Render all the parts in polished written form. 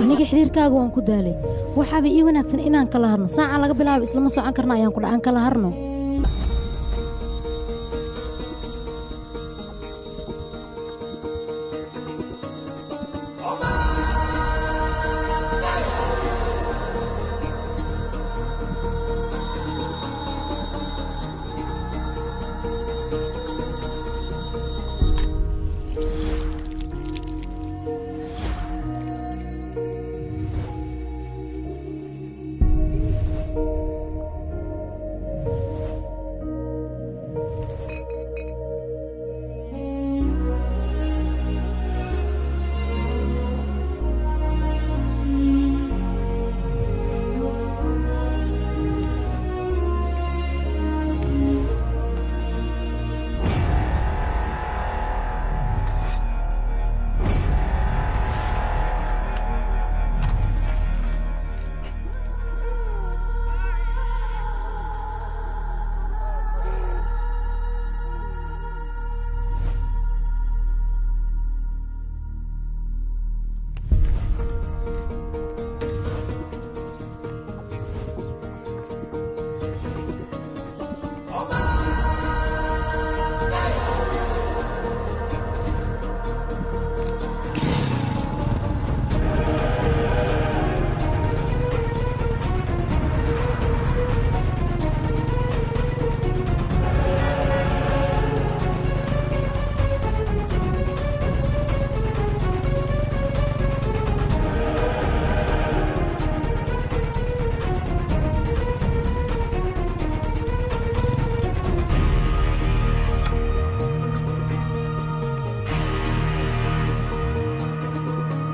aniga xiriirkaaga waan ku daalay waxaaba ii wanaagsan inaan kala harno saacan laga bilaabo islama socon karna ayaan ku dhacan kala harno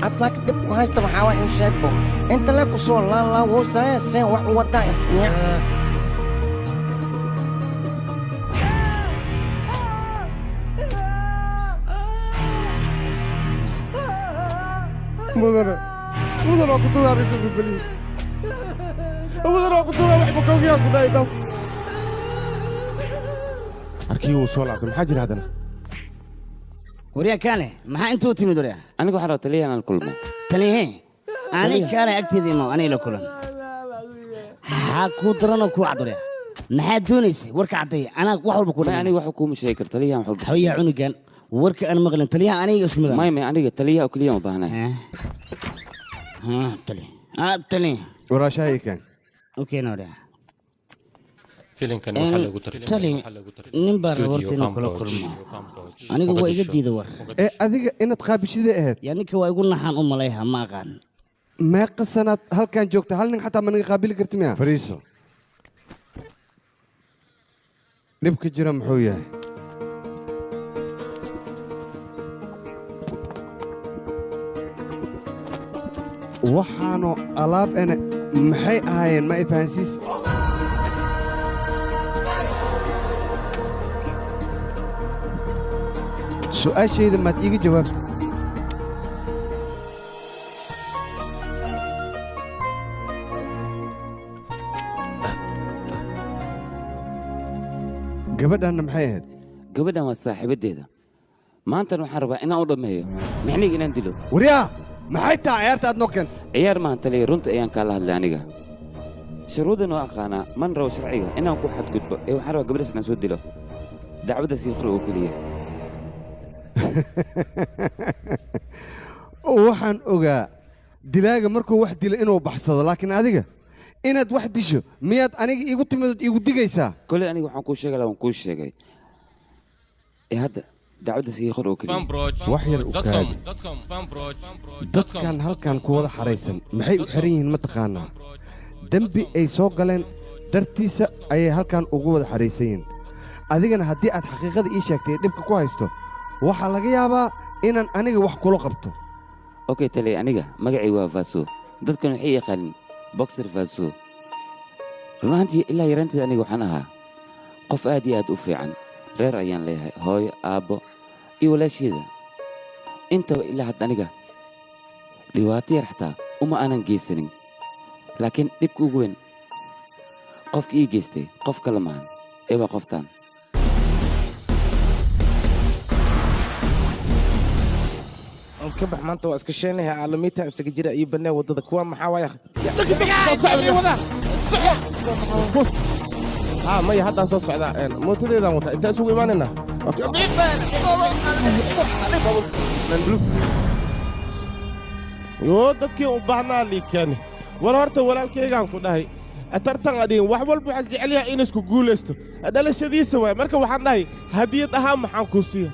أطلق دب وهاست محاوى إن شاكبو أنت لك وصول لا لا وصايا سين ووداي مدر أكو توها رجل بالبليد مدر أكو توها وحي بكوكيها كنا يدو أركي وصول عبد المحاجر هذا وريا كاني ما أنتوا تيمي دوريا أنا قو حرا تليه أنا الكل تليه أنا كاني أكتدي ما أنا لكلن هاكو درنا كو عدوريا ما دونيس ورك عطي أنا واحد بقول أنا واحد كوم شاكر تليه أنا حب هيا عنقان ورك أنا مغلن تليه أنا اسمه ما أنا تليه وكل يوم بهنا تليه تليه ورا شاي كان أوكي نوريا فيلم كان محل قطر تلي نمبر ورتين كل أنا جوا يجدي دور أذيك إن تخابش ذي إهد يعني كوا يقولنا حن عليها ما قال ما قصنا هل كان جوكت هل حتى من قابل كرتميها فريسو نبكي جرم حويا وحانو ألاب أنا محي هاين ما يفهنسيس سؤال شيء إذا ما تيجي جواب قبل أنا محيد قبل ما صاحب الديدا ما أنت محاربة أنا أوضب مهيو معني إن أندلو وريا محيد عيارت أدنوك أنت عيار ما أنت لي رنت أيان كالله اللي عنيقة شرودنا وأقانا من رو شرعية إنا نكون حد قدبه إيو حاربة قبل سنة سود له دعوة سيخروا كلية waxaan ogaa dilaaga markuu wax dilo inuu baxsado laakiin adiga inaad wax disho miyaad aniga igu timid igu digaysaa kale aniga waxaan ku sheegay waan ku sheegay hadda dacwada sii qor oo kaliya wax yar u kaad dadkan halkan ku wada xareysan maxay u xiran yihiin ma taqaanaa dambi ay soo galeen dartiisa ayay halkan ugu wada xareysan yihiin adigana haddii aad xaqiiqada ii sheegtay dhibka ku haysto waxaa laga yaabaa inaan aniga wax kula qabto okay tali aniga magacii waa Faso dadkan waxay yaqaan boxer Faso runtii ilaa yarantii aniga waxaan ahaa qof aad iyo aad u fiican reer ayaan leeyahay hooyo aabbo iyo walaasheeda intaba ilaa hadda aniga dhibaato yar xataa uma aanan geysanin laakiin dhibka ugu weyn qofka ii geystay qof kale maahan ee waa qoftaan iska bax maanta waa iska sheenahay caalamiinta isaga jira iyo banaa wadada kuwa maxaa waaya ها مي هذا صوت سعداء موتدي ذا موت انت اسوق ايماننا يو ددكي u baahnaa liikani war horta walaalkaygaan ku dhahay atartan adin wax walba waxa jeceliyaa in isku guuleysto dhalashadiisa way marka waxaan dhahay hadiyad ahaan maxaan ku siiya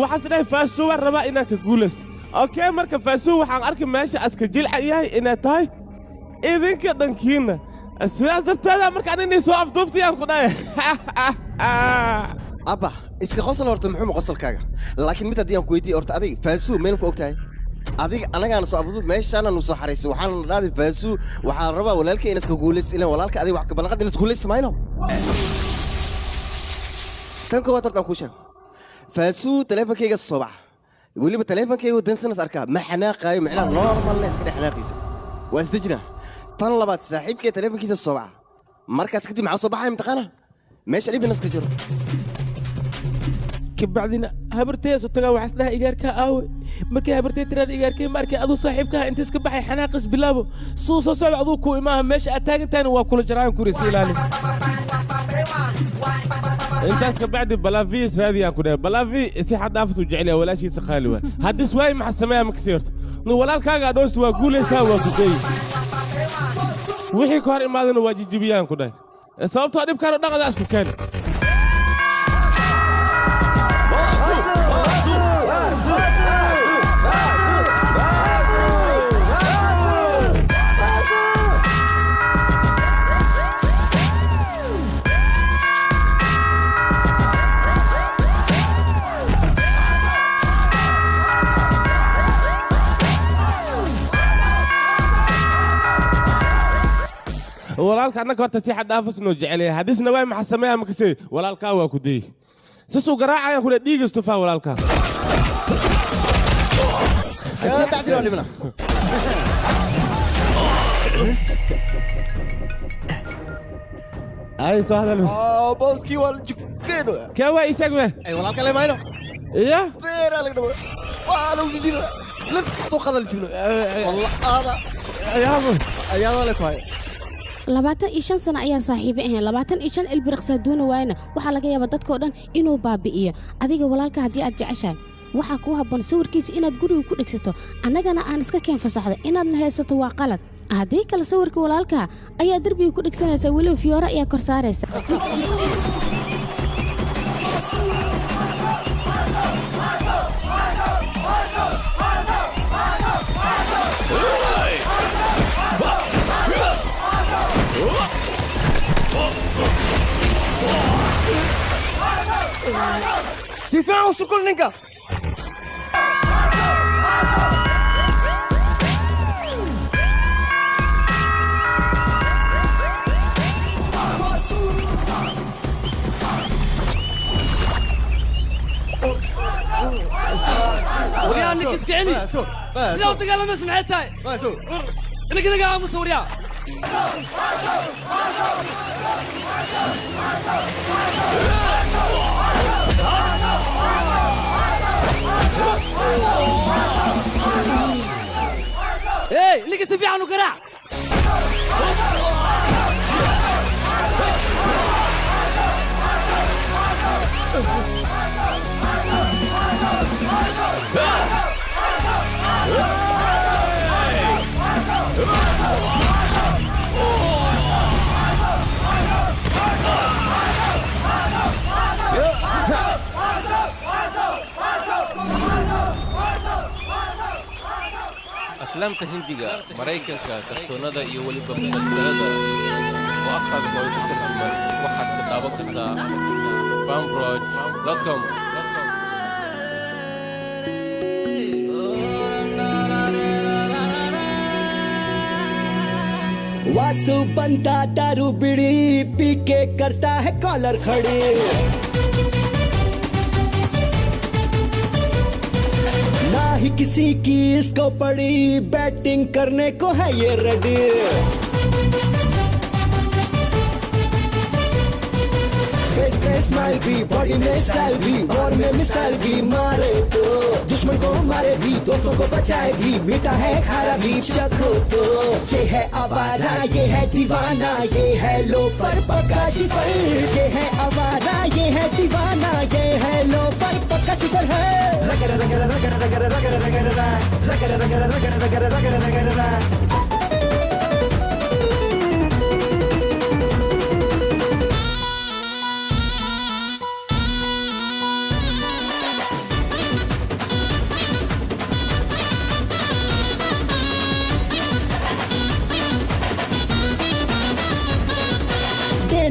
waxaas dhahay faaso war raba inaan ka guuleysto okay marka faaso waxaan arkay meesha aska jilca yahay inay tahay idinka dhankiina sidaas darteeda markaan inay soo afduubtayaan ku dhahay abba iska qosol horta muxuu qosolkaaga laakiin mid hadii aan ku weydiiyo horta adiga faaso meel ku ogtahay adiga anagaan soo afduub meeshaana nu soo xareysay waxaan dhaadi faaso waxaan rabaa walaalkay in iska guuleysto ilaa walaalka adiga wax ka balqad in iska guuleysto mayno tan koowaad horta ku sheeg faaso teleefankayga soo bax weliba teleefankayga dansanas arkaa ma xanaaqaayo macnaha normal iska dhexnaaqaysa waa isdejina tan labaad saaxiibkay teleefankiisa soo baxa markaas kadib maxaa soo baxay imtixaana meesha dhibina iska jiro kabacdina habarteesu tagaa waxaas dhaha igaarka aawe markay habartee tiraada igaarkay markay aduu saaxiibkaha inta iska baxay xanaaqis bilaabo suu soo socda aduu ku imaaha meesha aad taagantaana waa kula jaraan ku iska ilaali intaas kabacdi balaafiis raadiyaan ku dhahay balaafi si xad dhaaftu jecel walaashiisa qaali waa haddis waay maxaa sameeyaa ma kasii horto walaalkaaga dhoos waa guuleysaa waa ku deey wixii ka hor imaadana waa jijibiyaan ku dhahay sababtoo dhibkaan oo dhaqada isku keen walaalka annaka horta si xad dhaafas noo jecelyahay hadisna way maxaa sameeyaa ma kasii walaalkaa waa ku deey sasuu garaacayaan kule dhiigistu faa walaalkaa بعدين ولا بنا اي سهل بوسكي والجكينو كوا يشقوا اي والله كلام ماينو ايه فير عليك دابا وهذا وجدي لف توخذ الجنو والله هذا يا ابو يا لك هاي 25 sano ayaan saaxiibo ahayn 25 ilbiriqsa doona waayna waxa laga yaabaa dadka oo dhan inuu baabi'iyo adiga walaalka hadii aad jeceshahay waxa ku habboon sawirkiisa inaad guriga ku dhigsato annagana aan iska keen fasaxdo inaad haysato waa qalad haddii kale sawirka walaalka ayaa darbiga ku dhigsanaysa waliba fiyoora ayaa kor saaraysa Si fais un chocolat, les gars. وريا انك اسكعني لو تقال ما سمعتها انا كذا قاعد مصوريا ايه اللي قصي فيه عنه قراع أفلامta Hindiga Mareykanka kartoonada iyo waliba musalsalada oo aqad oo isku xamar waxaad ka daawan kartaa fanbroad.com Vasu बनता दारू बीड़ी पी के करता है कॉलर खड़ी ना ही किसी की इसको पड़ी बैटिंग करने को है ये रेडी फेस पे स्माइल भी, बॉडी में स्टाइल भी, और में मिसाइल भी। मारे तो दुश्मन को मारे भी, दोस्तों को बचाए भी, मीठा है खारा भी चखो तो। ये है आवारा, ये है दीवाना, ये है लोफर पक्का शिफर। ये है आवारा, ये है दीवाना, ये है लोफर पक्का शिफर है। रगड़ रगड़ रगड़ रगड़ रगड़ रगड़ रगड़ रगड़ रगड़ रगड़ रगड़ रगड़।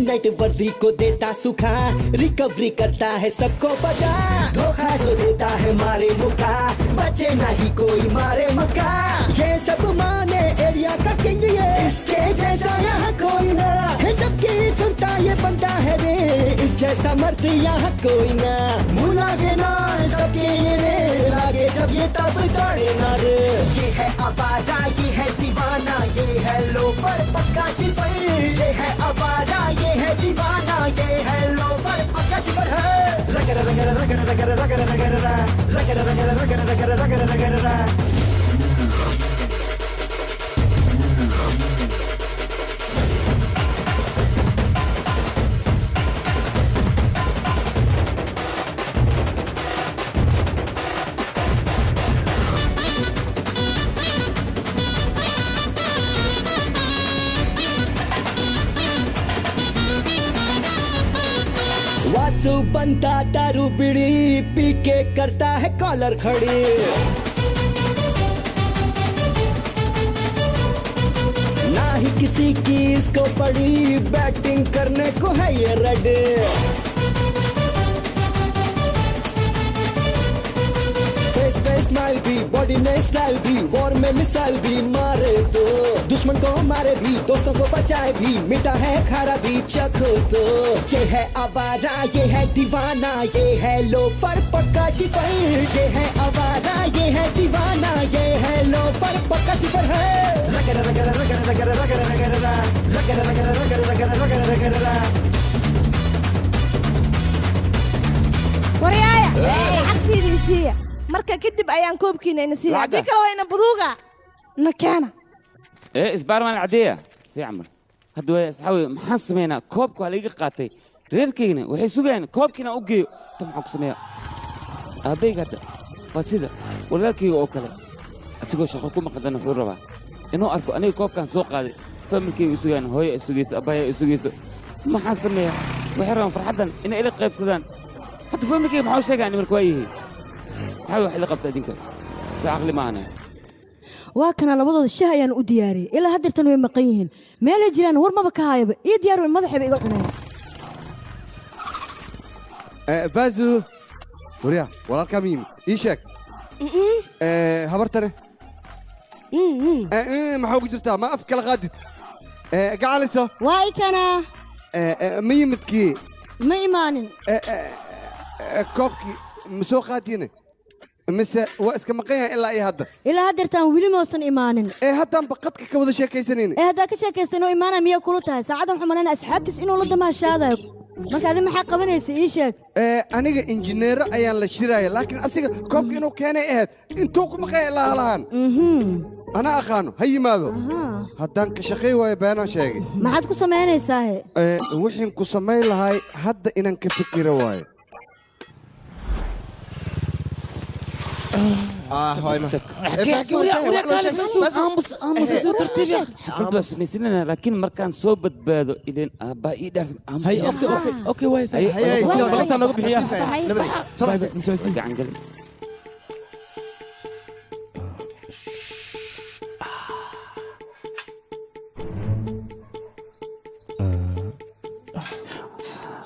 नाइट वर्दी को देता सुखा, रिकवरी करता है सबको पता। धोखा सो देता है मारे मुका, बचे नहीं कोई मारे मक्का। ये सब माने एरिया का किंग, ये इसके जैसा यहाँ कोई ना है। सबकी सुनता ये बनता है रे, इस जैसा मर्द यहाँ कोई ना। मुँह लागे ना सबके ये लागे जब ये तब दौड़े ना रे। ये है आवारा, ये है दीवाना, ये है लोफर पक्का शिफर। ये है आवारा, ये है दीवाना, ये है लोफर पक्का शिफर है। रगड़ रगड़ रगड़ रगड़ रगड़ रगड़ रगड़ रगड़ रगड़ रगड़ रगड़ रगड़। वासु बनता दारू बीड़ी पी के करता है कॉलर खड़ी। ना ही किसी की इसको पड़ी, बैटिंग करने को है ये रेडी। फेस पे स्माइल भी, बॉडी में स्टाइल भी, वॉर में मिसाइल भी। मारे तो दुश्मन को मारे भी, दोस्तों को बचाए भी, मीठा है खारा भी चखो तो। ये है आवारा, ये है दीवाना, ये है लोफर पक्का शिफर। ये है आवारा, ये है दीवाना, ये है लोफर पक्का शिफर है। रगड़ रगड़ रगड़ रगड़ रगड़ रगड़ रगड़ रगड़ रगड़ रगड़ रगड़ रगड़। waryaaya lacagtiidii siiya marka kadib ayaan koobkiina ina siiya haddii kale waa ina buduuga na keena isbaarmaan cadeeya sii camal hadda waa asxaabi maxaan sameynaa koobka waa laiga qaatay reerkaygna waxay sugayaan koobkiina u geeyo ta maxaan ku sameeyaa aabbeyga hadda waa sida walaalkayga oo kale asigoo shaqo ku maqadana wuxuu rabaa inuu arko aniga koobkaan soo qaaday familkayga u sugayaan hooyo ay sugayso abbaya ay sugayso maxaan sameeyaa waxay rabaan farxaddan inay ila qaybsadaan حتى فهمني كيف معه شيء يعني مركويه صحيح واحد قبت أدينك في عقلي معنا وكان على وضع الشهية أن أدياري إلا هدر تنوين مقيهن ما لا جيران ورما بكهايب يدياروا المضح بيقعنا بازو وريا ولا كميم إيشك هبرتني ما حوق جرتها ما أفكر غادت قالسة واي كان ميمتكي ما إيمان كوبكي مسوقاتيني مس واسك مقيها إلا أي هذا إلا هدر تان ويلي موسن إيمان هذا بقتك كوذا شيء كيسنين هذا كشيء كيسنو إيمانا مية كلتها ساعدهم حملنا أسحاب تسئنوا لده ما شاذا ما كذا محق بنيس إيشك أنا إنجنير أيان للشراية لكن أسيق كوبكي إنه كان إهد إنتوك مقيها إلا هلان أنا أخانو هي ماذا هدان كشقي ويبانا شيء ما حد كسمعنا يساهي وحين كسمعي لهاي هدا إنن كفكر واي هاي ما بس نسينا لكن مركان صوبت بادو إلين باقي درس هاي أوكي وايس هاي بلغتنا نقول بحياة نسوي عن قلب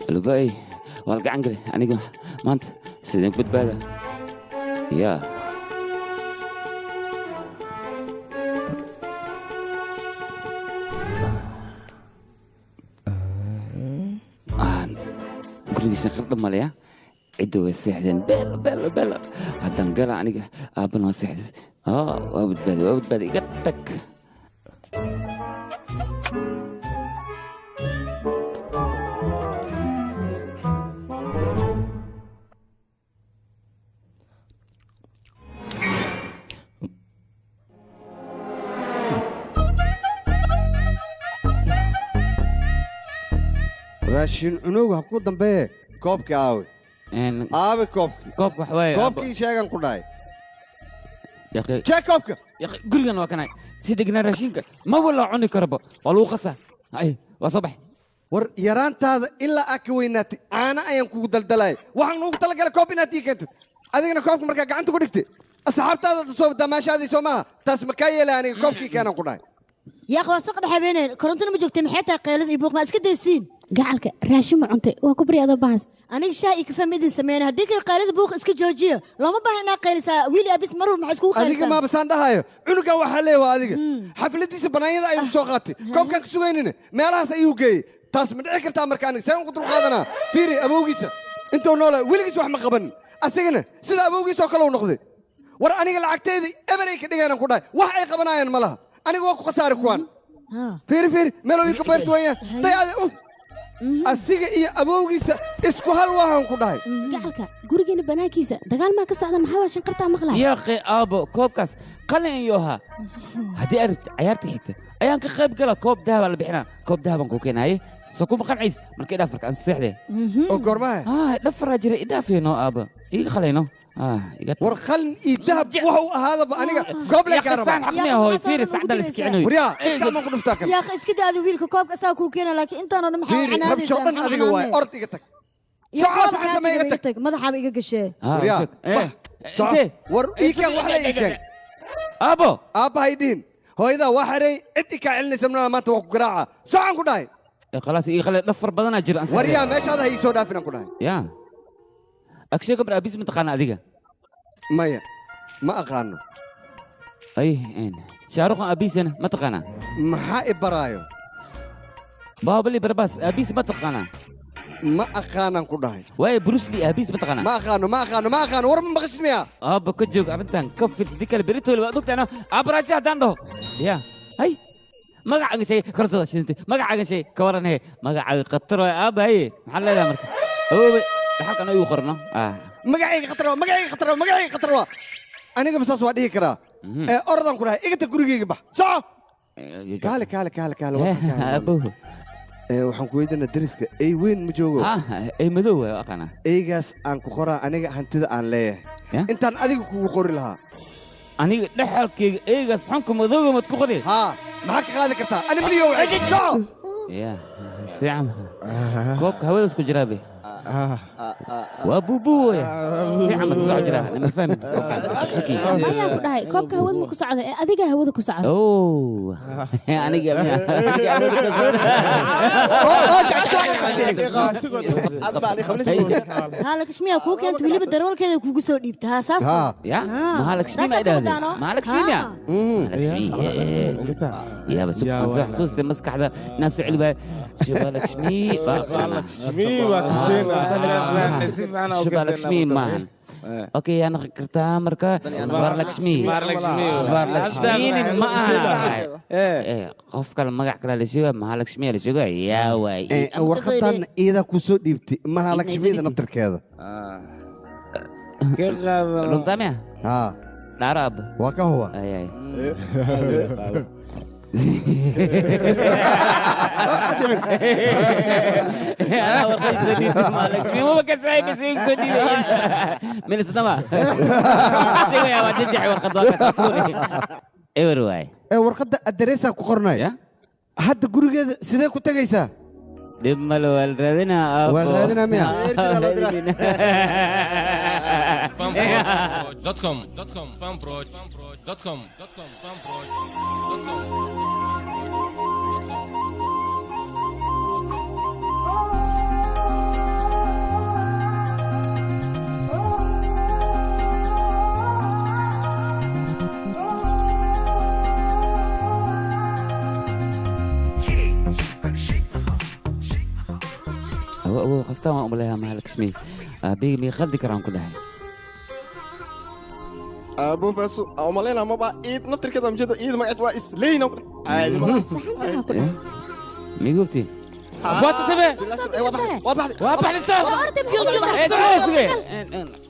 لباي والقى عنقلي أنا ما أنت سيدك بتبادى يا قولي شغلت ماليا عدوا السحدين بلا هذا انقلع عنك أبنا السحد وابد بدي قدك raashin cunowga ha ku dambeeye koobkii aawe aabe koobkii koobka wax waaye koobkii sheegan ku dhahay yaqi sheeg koobka yaqi gurigan waa kanay si degnaa raashinka ma wala cuni karba waa lagu qasaa ay waa soo bax war yaraantaada ilaa aad ka weynaatay caana ayaan kugu daldalaya waxaan ugu talagalay koob inaad ii keentid adigana koobka markaa gacanta ku dhigtay asxaabtaada soo damaashaadii soo maaha taas ma kaa yeelay aniga koobkii keenan ku dhahay yaa qawaasaq dhaxabeeneen korontana ma joogtay maxay tahay qaylada iyo buuq ma iska daysiin gacalka raashin ma cuntay waa ku bari adoo bahas aniga shaah iyo kafee midin sameeyeen haddii kay qaylada buuq iska joojiyo looma baahan inaa qaylisaa wiili abis marur maxay iskugu qaylisaa adiga maaba saan dhahayo cunugan waxaa leeyahay waa adiga xafladiisa banaanyada ayuu soo qaatay koobkaan ka sugaynina meelahaas ayuu geeyey taas ma dhici kartaa marka aniga seen ku dulqaadanaa fiiri abowgiisa intuu noolaa weligiis wax ma qabanin asigana sida abowgiisa oo kale u noqday war aniga lacagtayda eberay ka dhigaynan ku dhahay wax ay qabanayaan ma laha aniga waa ku khasaari kuwaan fiiri meelooyin ka beertu wayaan dayacda asiga iyo abowgiisa isku hal waahan ku dhahay gacalka gurigeena banaankiisa dagaal maa ka socda maxaa waa shanqartaa maqlaa yaqi aabo koobkaas qalin iyo ha haddii aad rabto ciyaarta xigta ayaan ka qayb gala koob dahaba la bixinaa koob dahaban kuu keenaaye soo kuma qanciys markay dhaafarka aan seexdee oo goormaha dhafaraa jira idhaafeeno aaba iga qalayno war qalin iyo dahab wuxuu ahaadaba aniga koob le kaa rabaawaryaa ku dhuftaa kan yaa iska daada wiilka koobka asaa kuu keena laakiin intaanoo dhan maxaa canaadaysaa rabsho dhan adiga waay ord iga tag madaxaaba iga gashee war iikaan wax la iikeen aabo aabbahay dhihin hooyadaa waa xareey cid i kaa celinaysa mnaa maanta waa ku garaaca socaan ku dhahay khalaas ii qale dhafar badanaa jira waryaa meeshaada hay soo dhaafinaan ku dhahay yaa akshay gabar aabis ma taqaana adiga maya ma aqaano ay shaaruqan aabiisana ma taqaanaa maxaa i baraayo baabali barbaas aabiis ma taqaanaa ma aqaanaan ku dhahay waaye brusli aabiis ma taqaanaa ma aqaano war ma maqashid miya aabba ka joog arrintan ka firsadi kale beritoole waad ogtaano aabaraaji haddaan dhaho yaa hay magacaaga sheeg korontada shidintay magacaaga sheeg ka waranhe magacaaga khataro aabba haye maxaa leedahay marka awoobe halkan ayuu qorno magacayga khatar waa aniga basaas waa dhihi karaa oradan ku dhahay igata gurigayga bax soco kaale waxaan ku weydiinaa dariska ey weyn ma joogo ey madow waay aqana eygaas aan ku qoraa aniga hantida aan leeyahay intaan adiga kugu qori lahaa aniga dhexalkayga eygaas xunka madowga mad ku qori maxaa ka qaadi kartaa ani miliyo soco ya siicam koobka hawadaas ku jiraabe waa buubuuya si camal soo jira lama fahmin ayaa ku dhahay koobka hawada ma ku socda ee adiga hawada ku socda aniga haalakashmiya kuu keenta weliba daroolkeeda kugu soo dhiibta haasaas yaaba soo xasuusta maskaxda inaan soo celi waay Varlakshmi maahan okay yaa naqi kartaa marka Varlakshmi ma aha qof kale magac kale la sheego Mahalakshmi la sheego yaa waay warqadan iyada ku soo dhiibtay Mahalakshmida naftarkeeda runtamia dhaarab waa ka huwa أنا ورقي سديد مالك مو بكسر بسيم سديد من السنما شو يا ودي جاي ورقة إيه رواي ورقة الدراسة كقرناي حتى قرية سيدا كنت جيسا دمل والردنا والردنا ميا .com أبو خفتها ما أملها مالك اسمي بيجي خلدي كرام كلها أبو فاسو أملينا ما بقى إيد نفتر كده مجد إيد ما إتوا إسلينا عادي ما ميجوبتي فوت سبع واضح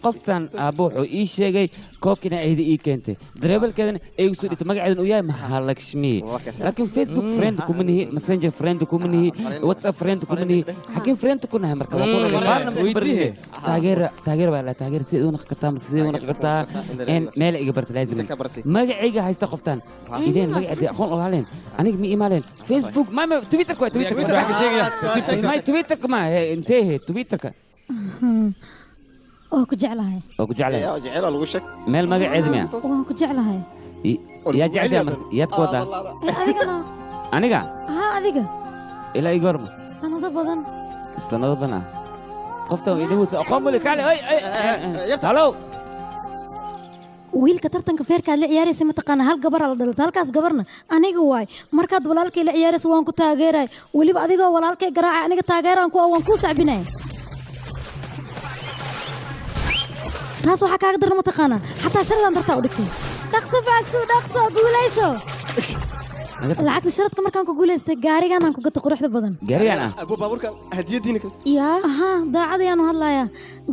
قفتان أبوه إيش شيء koobkina ayda ii keentay dareebelkeedana ay igu soo dhigtay magaceedana uu yahay Mahalakshmi laakiin Facebook friend kuma nihi messenger friend kuma nihi WhatsApp friend kuma nihi xakin friend ku nahay marka taageer baa la taageer sidii uu naqartaa sidii uu naqartaa in meel iga barta laazim magacayga haysta qoftaan ideen magaceeda aqoon u lahayn aniga mi iimaaleen Facebook ma Twitter ku Twitter ma Twitter ma intee Twitter ka oo ku jeclahay yaa jecel lagu shak meel magaceeda miya oo ku jeclahay yaa jecel yaad ku wadaa adigana aniga adiga ilaa igorma sanado badan qoftan idin aqoon mali kale ay halo wiilka tartanka feerka la ciyaaraysa ma taqaan hal gabar la dhalay halkaas gabarna aniga waay markaad walaalkay la ciyaaraysa waan ku taageeray waliba adigoo walaalkay garaacay aniga taageeraan ku waan ku sacbinay taas waxa kaaga daran ma taqaan xataa sharadan dartaa u dhigtay dhaqso guulayso lacagta sharadka markaan ku guulaystay gaarigan aan ku gato quruxda badan gaarigan abu baaburkan hadiyadiina daacadayaanu hadlayaa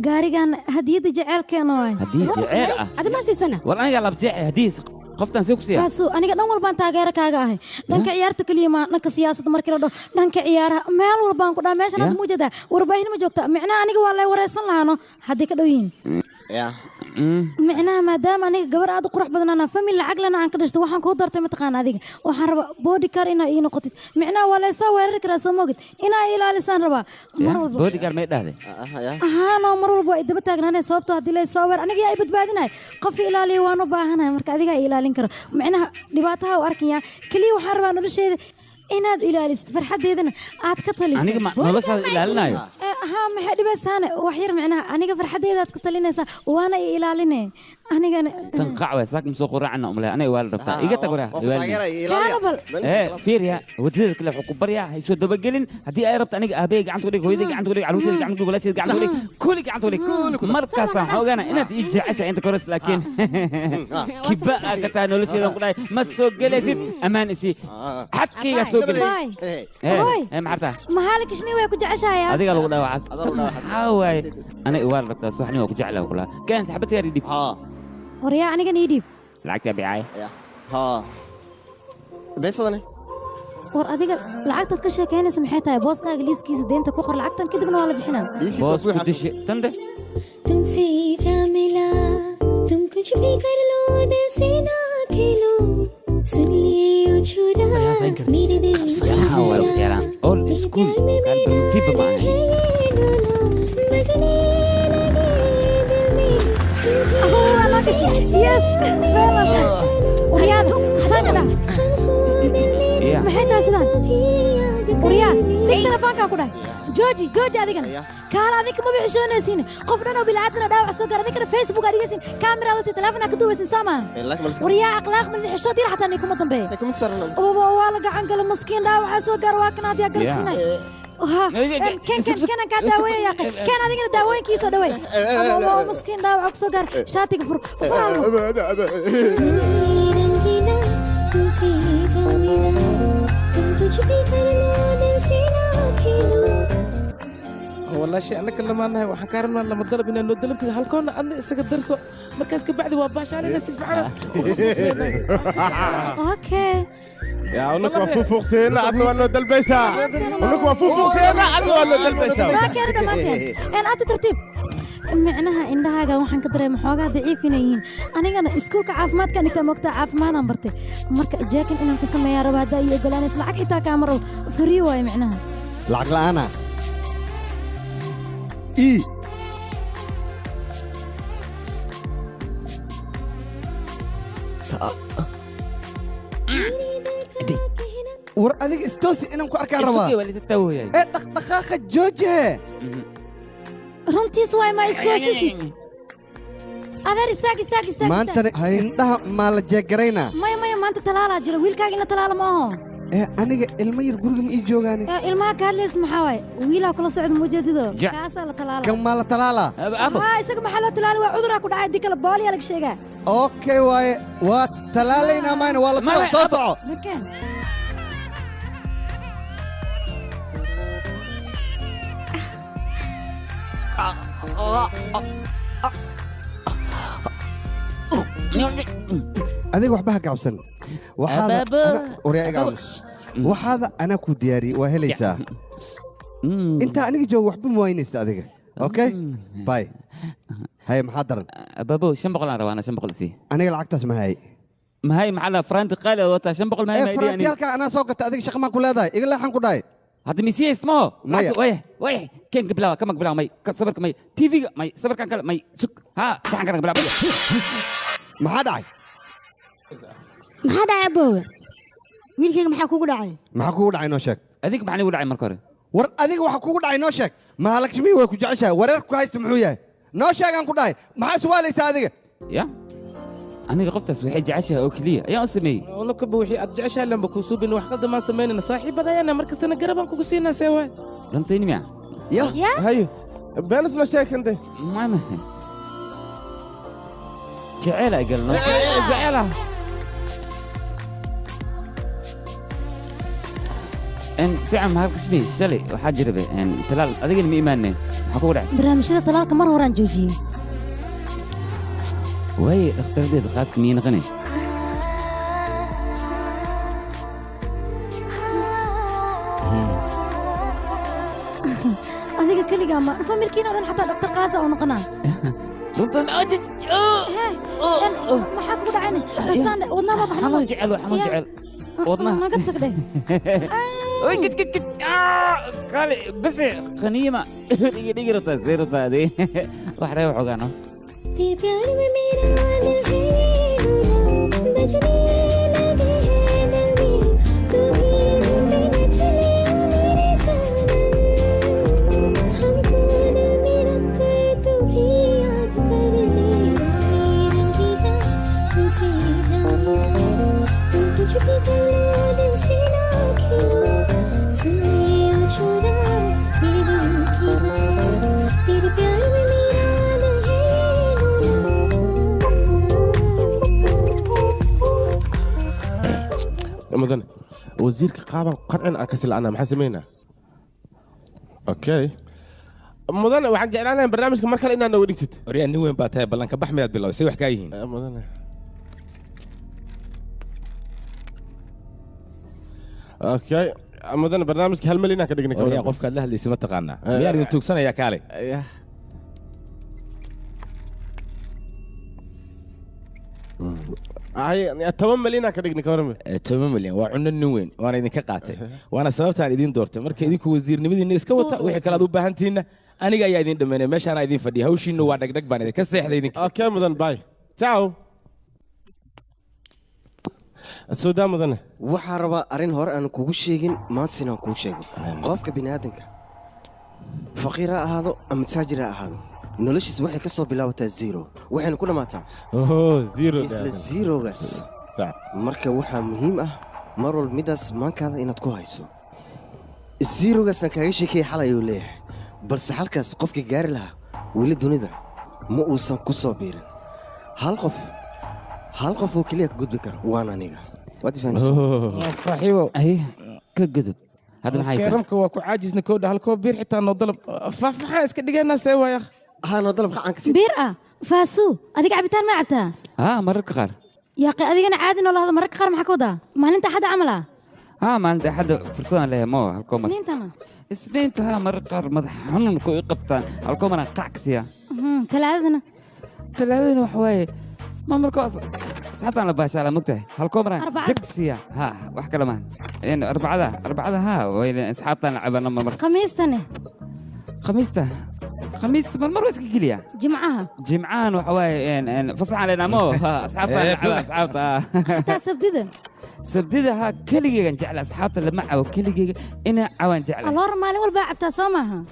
gaarigan hadiyada jaceelkeena waay hadiyad jaceel adi ma siisana war aniga lab jaceel hadiyad qoftan soo ku siyaa faaso aniga dhan walbaan taageero kaaga ahay dhanka ciyaarta kaliya ma dhanka siyaasadda markii la dhaho dhanka ciyaaraha meel walbaan ku dhaha meeshan hadda muujadaa warbaahin ma joogta micnaha aniga waa lay wareysan lahaano haddii ka dhow yihiin micnaha maadaama aniga gabar aad u qurux badan ana family lacag lana aan ka dhashtay waxaan kuu dartay mataqaan adiga waxaan rabaa bodyguard inaa ii noqotid micnaha waa laysaa weerari karaa soo moogid inaa ilaalisaan rabaa mar walba bodyguard may dhahday no mar walba waa idaba taagnaanay sababtoo haddii laysoo weer aniga yaa i badbaadinay qof ilaaliya waan u baahanahay marka adigaa i ilaalin karo micnaha dhibaataha u arkaya keliya waxaan rabaa nolosheeda inaad ilaalisid farxadeedana aad ka talisid aniga noloshaada ilaalinayo maxay dhibaysaane wax yar micnaha aniga farxadeeda aad ka talinaysaa waana i ilaaline anigana tan qacwa saak musoo quraacna umle aniga waa la rabtaa iga tag waraa fiir ya wadada kale wuxuu ku baryaa hay soo dabagelin haddii ay rabto aniga aabay gacanta ku dhig hooyaday gacanta ku dhig caruurtay gacanta ku dhig walaashay gacanta ku dhig kulli gacanta ku dhig markaas aan xoogana inaad ii jecesha inta koras laakiin kiba ka taa nolosheeda ku dhahay ma soo galaysid amaan isi xadkayga soo galay maxarta Mahalakshmi way ku jeceshahay adiga lagu dhawaas hawaay aniga waa la rabtaa suuxni waa ku jeclaa kula kan saxabad yar dib وريا أنا جاني يديب لعكت بيعي بس أنا أديك لعكت تكشى كأني سمحتها بوس كاجليس كيس دين تكوخر لعكت كده بنو على بحنا بوس كدش تندى तुमसे जा मिला तुम कुछ भी कर लो दिल से ना खेलो सुन लिए छुरा मेरे दिल اول سكول كان بنتيب معاه أنا كش يس فعلا وريان ساكنا محيطها سدان وريان ديك تلفانك أكو ده جوجي هذيك كان هذيك ما بيحشون يسين قفنا وبالعادنا داوع سكر هذيك فيسبوك هذيك يسين كاميرا ولا تلفنا كدو يسين سما وريا أخلاق من الحشود دي حتى نيكم ضمبي والله قاعد نقول مسكين داوع سكر واكنا دي أقرسنا كان داوي يا أخي كان هذيك داوين كيسو داوي الله مسكين داوع سكر شاتي كفر والله شيء أنا كل ما أنا وحكارنا لما ضرب إنه ضربت هالكون أنا استقدرسه مركز كبعد وباش على نفسي فعلا أوكي يا ولك وفوق سينا عدنا ولا دلبيسة ولك وفوق سينا عدنا ولا دلبيسة ما كان ما كان أنا أنت ترتيب معناها إنها جا وحن كدر محوجة ضعيف نيين أنا جانا إسكول كعافمات كان كم وقت عافمان أمبرتي مرك جاكن إنهم قسم يا رب هذا يقول أنا سلعك حتى كاميرا فريوة معناها العقل أنا إيه war adiga istoosi inaan ku arkaan rabaa dhaqdhaqaaqa jooje runtiis waay ma istoosisi adeer istaag maantana indhaha maa la jeegaraynaa maya maanta talaalaa jira wiilkaaga in la talaala ma aho aniga ilmo yar guriga ma ii joogaani ilmaha ka hadlays maxaa waay wiilaa kula socda mujeedido kaasaa la talaala kan maa la talaalaa isaga maxaa loo talaala waa cuduraa ku dhacay haddii kale booliyaa laga sheegaa okay waaye waa talaalaynaa maayna waa la talaa soo soco adiga waxba ha gacabsan waxaada anaa ku diyaariyey waa helaysaa intaa aniga jooga waxba ma waynaysta adiga okay bay haye maxaa daran babo 500 aan rabaa 500 sii aniga lacagtaas ma hay mahay macala franti qaali wata 500 ma hay franti halka anaa soo gata adiga shaqo ma ku leedahay iga leexan ku dhahay هذا ميسي اسمه ويه كين قبلها كم قبلها مي صبرك مي تي في مي صبرك كان مي سك ها سحن كان قبلها ما حد عاي ما حد عاي ابوه wiilkayga maxaa kugu dhacay maxaa kugu dhacay noo sheeg adiga maxaa ugu dhacay marka hore war adiga waxa kugu dhacay noo sheeg ma halakshmi way ku jeceshahay wareer ku haysto muxuu yahay noo sheegan ku dhahay maxaa su'aalaysaa adiga ya aniga qoftaas waxay jeceshahay oo kaliya ayaan u sameeyay والله كبا وحي أرجعشها لما كوسوبين وحقد ما سمينا صاحب هذا أنا مركز أنا قربان كوسينا سوا رنتيني معه يا هاي بينس مشاكل أنت ما جعلها قالنا جعلها إن ساعة ما هركش بيه شلي وحاجة ربي إن تلال أديك المي إيمانه حكوا رعي برنامجنا تلالك مرة وران جوجي وهي اختار دي دقات كمية غني adiga kaliga ma familkiina dhan xataa dhaqtar qaasa oo noqonaa runtan ajij maxaa kugu dhacayni qasaan wadnaha ma xanuun jecel wadnaha ma ka tagday oy kit kale bas qaniima dhigi rata zero taadi wax reeb xogaano तेरे प्यार में मेरा दिल है बजने लगे हैं दिल में तू भी रुके न चले मेरे सनम हमको दिल में रख कर तू भी याद कर ले रंगीला तुझसे जाने तुम कुछ भी कर लो दिल से ना खेलो सुन ले ओ छोरा मेरे दिल की जान तेरे प्यार में मेरा दिल है مدن وزيرك قابا قرعن أكسل أنا محسمينا أوكي مدن وحق جعلنا برنامج كمركل إننا وديكت وريان نوين باتاي بلانك بحميد بالله سوي حكايين مدن أوكي مدن برنامج هالملينا كدقني كوريا قف كله اللي سمت قانا ميار ينتوك سنة يا كالي هاي 8 مليون كدقني كورمي 8 مليون وعنا النوين وانا idinka qaatay waana sababta aan idin doortay marka idinku wasiirnimadiina iska wata wixii kala aad u baahantiina aniga ayaa idin dhameeyay meeshaan aan idin fadhiyo hawshiina waa dhagdhag baan idin ka seexday idinka okay mudan bye ciao suudaa mudan waxaa rabaa arrin hore aan kugu sheegin maantina kugu sheego qofka bini'aadanka faqiir ha ahaado ama taajir ha ahaado noloshiis waxay ka soo bilaabataa zero waxayna ku dhamaataa zero isla zerogaas marka waxaa muhiim ah mar walba midaas maankaada inaad ku hayso zerogaasaan kaaga sheekaya xalay ayuu leeyahay balse halkaas qofkii gaari lahaa weli dunida ma uusan ku soo biirin hal qof oo keliya ka gudbi karo waan aniga waad صاحبه اي كقدب هذا ما حيفهم كرمك واكو عاجزنا كودا هالكو بير حتى انه ضلب فاحنا اسك دغنا سوا يا اخ ها ضلب قعان كسي بير فاسو اديك عبيتان ما عبتها مرك قار يا اخي اديك انا عادي انه هذا مرك قار ما حكودا ما انت حدا عملها ما انت حدا فرصه له مو هالكم سنين تما سنين تها مرك قار مدح حنون كو يقبطان هالكم انا قعكسيا ثلاثنا وحواي ما مركو ساعتها على باشا على مقته هالكومرا جكسيا ها واحد كلمان يعني أربعة ها وين ساعتها لعبنا مرة خميسته من مرة اسكي جمعان وحواي يعني فصل علينا مو ساعتها لعبنا ساعتها حتى سبديده ها كلي جعل ساعتها لما عو كلي إنا عوان جعل الله مالي والباع بتاع سامها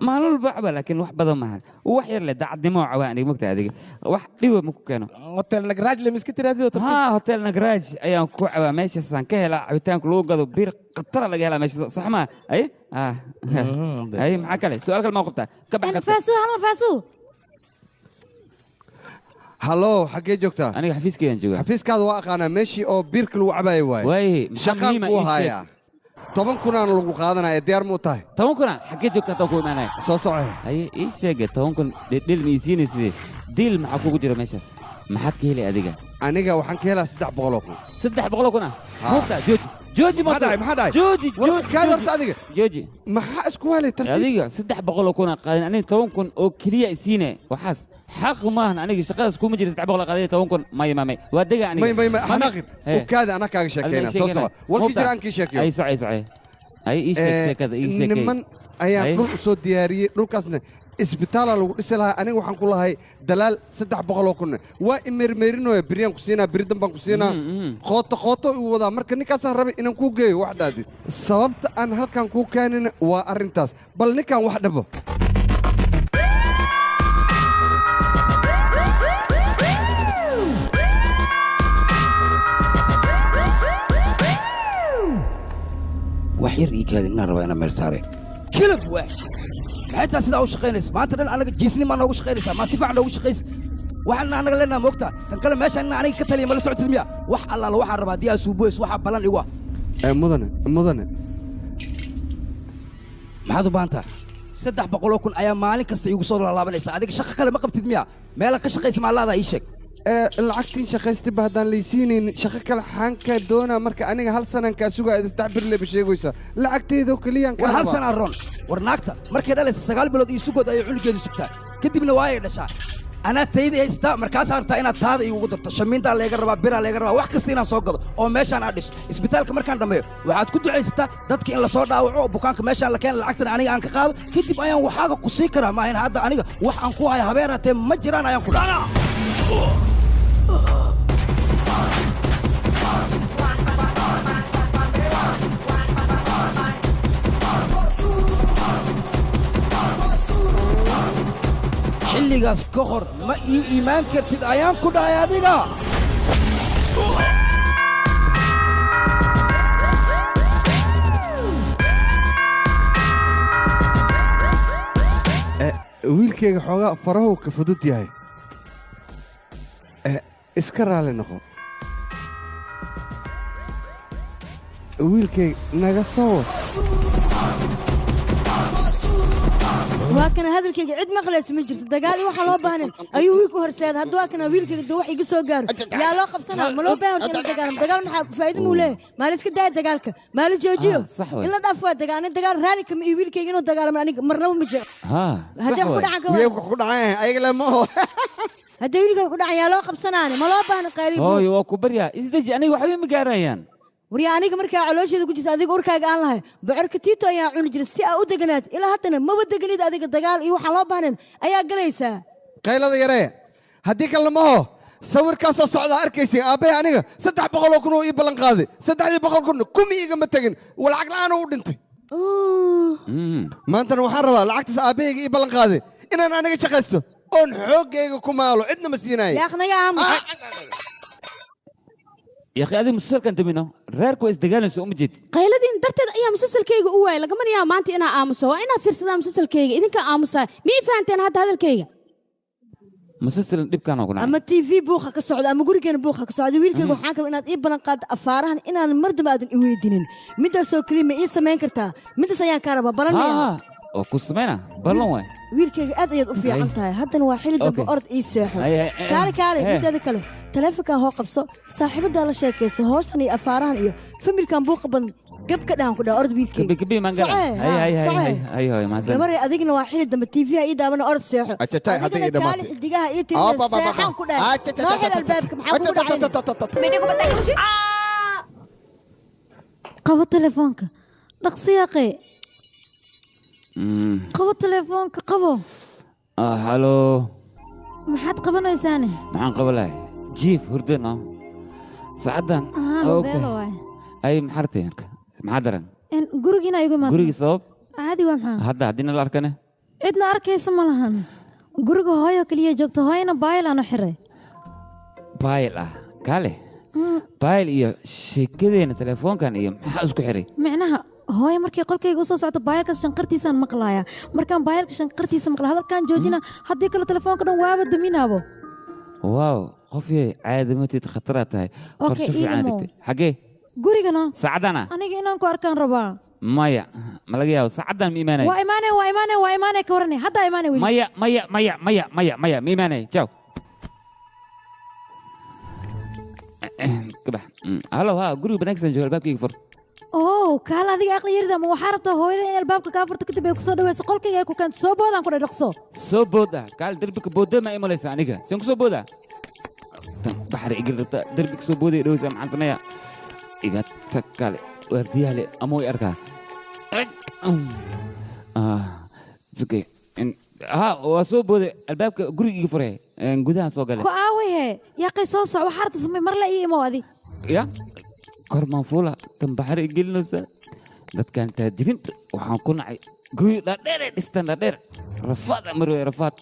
ما له البعبة لكن واحد بدو مهل ووحير له دع دموع عواني مقطع هذيك واحد ليه مكو كانوا هوتيل نجراج اللي مسكت هذه هوتيل نجراج أيام كوع ماشي سان كهلا عبتان كلو قدو بير قطرة لقيها ماشي صح ما أي أي معك عليه سؤالك الموقف ده كبح فاسو هلا فاسو هلو حقي جوكتا أنا حفيز كذا نجوا حفيز كذا واقعنا ماشي أو بيرك الوعباي واي شقاق وهايا طبعا كنا نلقو قادنا ديار موتاي طبعا كنا حكيت جوكتا توكو معنا صحيح اي ايش شيء طبعا كن ديل ميسين سي ديل معكو جرا ماشي maxaad ka heli adiga aniga waxaan ka helaa 300 kun 300 kun hubta jooji ma maxaa jooji kaad horta adiga jooji maxaa isku helay tartiib adiga 300 kun qaadan aniga 10 kun oo kaliya isiine waxaas xaq maahan aniga shaqadaas kuma jirto 300 qaadan 10 kun may waa daga aniga may xanaaqid oo kaada ana kaaga sheekayna soo soo walki jiraan ki sheekayo ay socay ay ii sheekada niman ayaan dhul soo diyaariyay dhulkaasna isbitaal lagu dhisi lahaa aniga waxaan ku lahay dalaal 300 kun waa imermeerinoy biriyan ku siinaa biridan baan ku siinaa qooto uu wadaa marka ninkaas rabay inaan ku geeyo wax dhaadid sababta aan halkan ku keenin waa arintaas bal ninkan wax dhabo wax yar ii kaadin inaan rabaa inaan meel saare kilab waax maxay taas sidaa u shaqaynaysa maanta dhan anaga jiisnimaa noogu shaqaynaysaa maa si fiican noogu shaqaysa waxaan anaga leenaha moogtaa tan kale meeshaan ina aniga ka taliya mala socotid miya wax allaala waxaan rabaa haddii aa suuboys waxaa ballan igu ah mudane maxaad u baahan tahay 300 kun ayaa maalin kasta iigu soo laalaabanaysa adiga shaqo kale ma qabtid miya meela ka shaqaysa maallaadaa ii sheeg lacagtiin shaqaystayba haddaan laysiinaynin shaqo kale xaanka doonaa marka aniga hal sanaan kaa sugaa saddex bir leba sheegaysaa lacagteedoo keliyaan war hal sanaan roon war naagta markay dhalaysa 9 bilood iyo sugood ayay cunugeedu sugtaa kadibna waa ay dhashaa anaa tayda haystaa markaasaa rabtaa inaad taada iigugu darto shamiintaa leega rabaa biraa leega rabaa wax kasta inaan soo gado oo meeshaan aad dhiso isbitaalka markaan dhammeeyo waxaad ku ducaysataa dadka in la soo dhaawaco oo bukaanka meeshaan la keena lacagtana aniga aan ka qaado kadib ayaan waxaaga ku sii karaa maahan hadda aniga wax aan ku haya habeenaatee ma jiraan ayaan ku dhaca xilligaas ka hor ma ii iimaan kartid ayaan ku dhahay adiga wiilkayga xoogaa farahow ka fudud yahay iska raali noqo wiilkayga naga soo wad waa kana hadalkayga cid maqlaysa ma jirto dagaal iyo waxaa loo baahnayn ayuu wiilku horseeda hadduu waa kana wiilkayga dee wax iga soo gaaro yaa loo qabsanaa ma loo baahan in la dagaalamo dagaal maxaa faa'iido muu leeyahay maala iska daaya dagaalka maala joojiyo in la dhaaf waa dagaal nin dagaal raali kama iyo wiilkayga inuu dagaalamo aniga marnaba ma jiro haddii wax ku dhacan ka ku dhacan ayaga le ma oo haddii wiilkayga ku dhacan yaa loo qabsanaane ma loo baahna qaaliib hooyo waa ku baryaa isdeji aniga waxba ma gaarayaan waryaa aniga markaa caloosheeda ku jirta adiga urkaaga aan lahay bocorka tiito ayaa cuni jira si aa u deganaad ilaa haddana maba deganid adiga dagaal iyo waxaan loo baahnayn ayaa galaysaa qaylada yaree haddii kale maho sawirkaasoo socdaa arkaysin aabbahay aniga 300 kun oo ii ballan qaaday 300 kun kumi igama tegin lacag la'aan u dhintay maantana waxaan rabaa lacagtaas aabbahayga ii ballan qaaday inaan aniga shaqaysto oon xooggayga ku maalo cidna ma siinayo yaaqnaga يا أخي هذه مسلسل كان تمينه ريركو إزدجالن سو مجد qayladin darteed ayaa musalsalkayga u waayay lagama yaabo maanta inaa aamuso waa inaa fiirsadaa musalsalkayga idinka aamusaa miyay fahanteen hadda hadalkayga مسلسل ديب كانوا كنا ama TV buuqa ka socda ama gurigeena buuqa ka socda wiilkayga waxaan kale inaad ii balan qaad afaarahan inaan mardaba aadan i weydiinin midaasoo kaliya ma ii samayn kartaa midaas ayaan kaa rabaa balanaya oo ku sameeyna ballan way wiilkayga aad ayaad u fiican tahay haddana waa xilli dambe orod ii seexo kaale mideeda kale taleefankan hoo qabso saaxiibadaa la sheekayso hooshan iyo afaarahan iyo familkan buuqa badan gab ka dhahan ku dhaha orod wiilkayga كبي مانجلا هاي ما زال gabaray adigna waa xilli dambe TV-ha ii daabana orod seexo adigana kaale xidigaha ii tirida seexan ku dhahay noo xil albaabka maxaa kugu dhacay qabo telefoonka dhaqsiyaaqee qabo telefoonka qabo هالو maxaad qabanaysaane maxaan qabalahay jiif hurdana saacadan okay ay maxartay maxaa daran gurigiina igu imaad gurigi sabab caadi waa maxaa hadda haddii la arkane cidna arkaysa ma lahan guriga hooyo kaliya joogto hooyana baayil aanu xiray baayil ah kaale baayil iyo sheekadeena telefoonkan iyo maxaa isku xiray micnaha hooyo markii qolkayga usoo socto baayilkaas shanqartiisaan maqlaaya markaan baayilka shanqartiisa maqla hadalkaan joojina haddii kale telefoonka dhan waaba daminaabo waaw qofyay caadamatid khataraad tahay qorshe fiican dhigtay xaggee gurigana saacadana aniga inaan ku arkaan rabaa maya ma laga yaabo saacadan ma imaanay waa imaanay ka waranay haddaa imaanay weli maya ma imaanay jaw كبح هلا ها قولي بنكسن جوال الباب كيف فر oo kaal adiga aqli yarida ma waxaa rabtaa hooyada in albaabka kaa furto kadib ay ku soo dhaweyso qolkayga ay ku keento soo boodaan ku dhaqso soo booda kaal derbika booda ma imalaysa aniga seen ku soo booda baxri igil rabta derbika soo booday dhaweysa maxaan sameeyaa iga tag kaale waardiyaha le ama way arkaa sugay ها وسو بود الباب غري فره غدان سو غله ku aawaye yaqay soo soc waxa rabta samay mar la ii imaadi ya korman fula tan bahar igilnasa dadkan taajiriinta waxaan ku nacay guy dhaadheer dhistan dhaadheer rafaad marway rafaad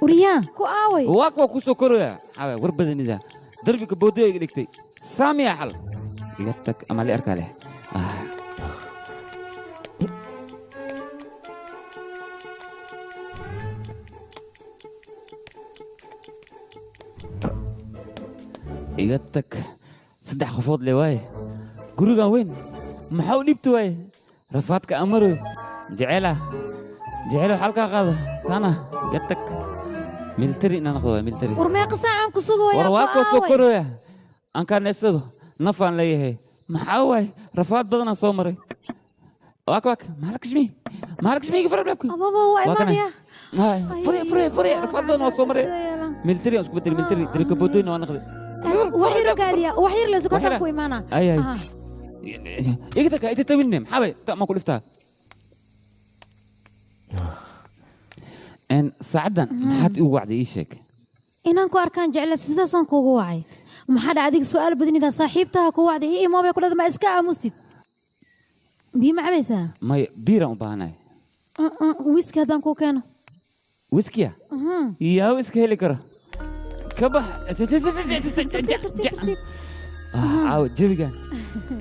uriyaa ku aaway waa ku soo koraya xawa war badanida darbiga boodey iga dhigtay saamiya xal iga tag ama la arkaa leh iga tag saddex qofood le waaye gurigan weyn maxaa u dhibta waaye rafaadka amaro jeceela halkaa qaado sana iga tag militari inaan noqdo militari war meeqa saacaan ku sugooya war waa koo soo korooya aan kaa neefsado nafaan leeyahay maxaa waaye rafaad badanaan soo maray waak maalakashmi iga fara dhaabki ababa waa imaanaya fure rafaad badan waa soo maray militari aan isku bedelay militari dirka boodooyna waa noqday وحير لازم كان كوي معنا اي ايه تك انت تبيني محابي ما كل افتح ان سعدا حد يوعد ايشك ان انكو اركان جعل سداسان كوغو وعي ما حد عادك سؤال بدني ذا صاحبتها كو وعد اي ما بيقول ما اسكا مستد بي معبيسا ما بيرا مباناي ويسكي هدان كو كانوا ويسكيا يا ويسكي هلكره كبح عاود جبقان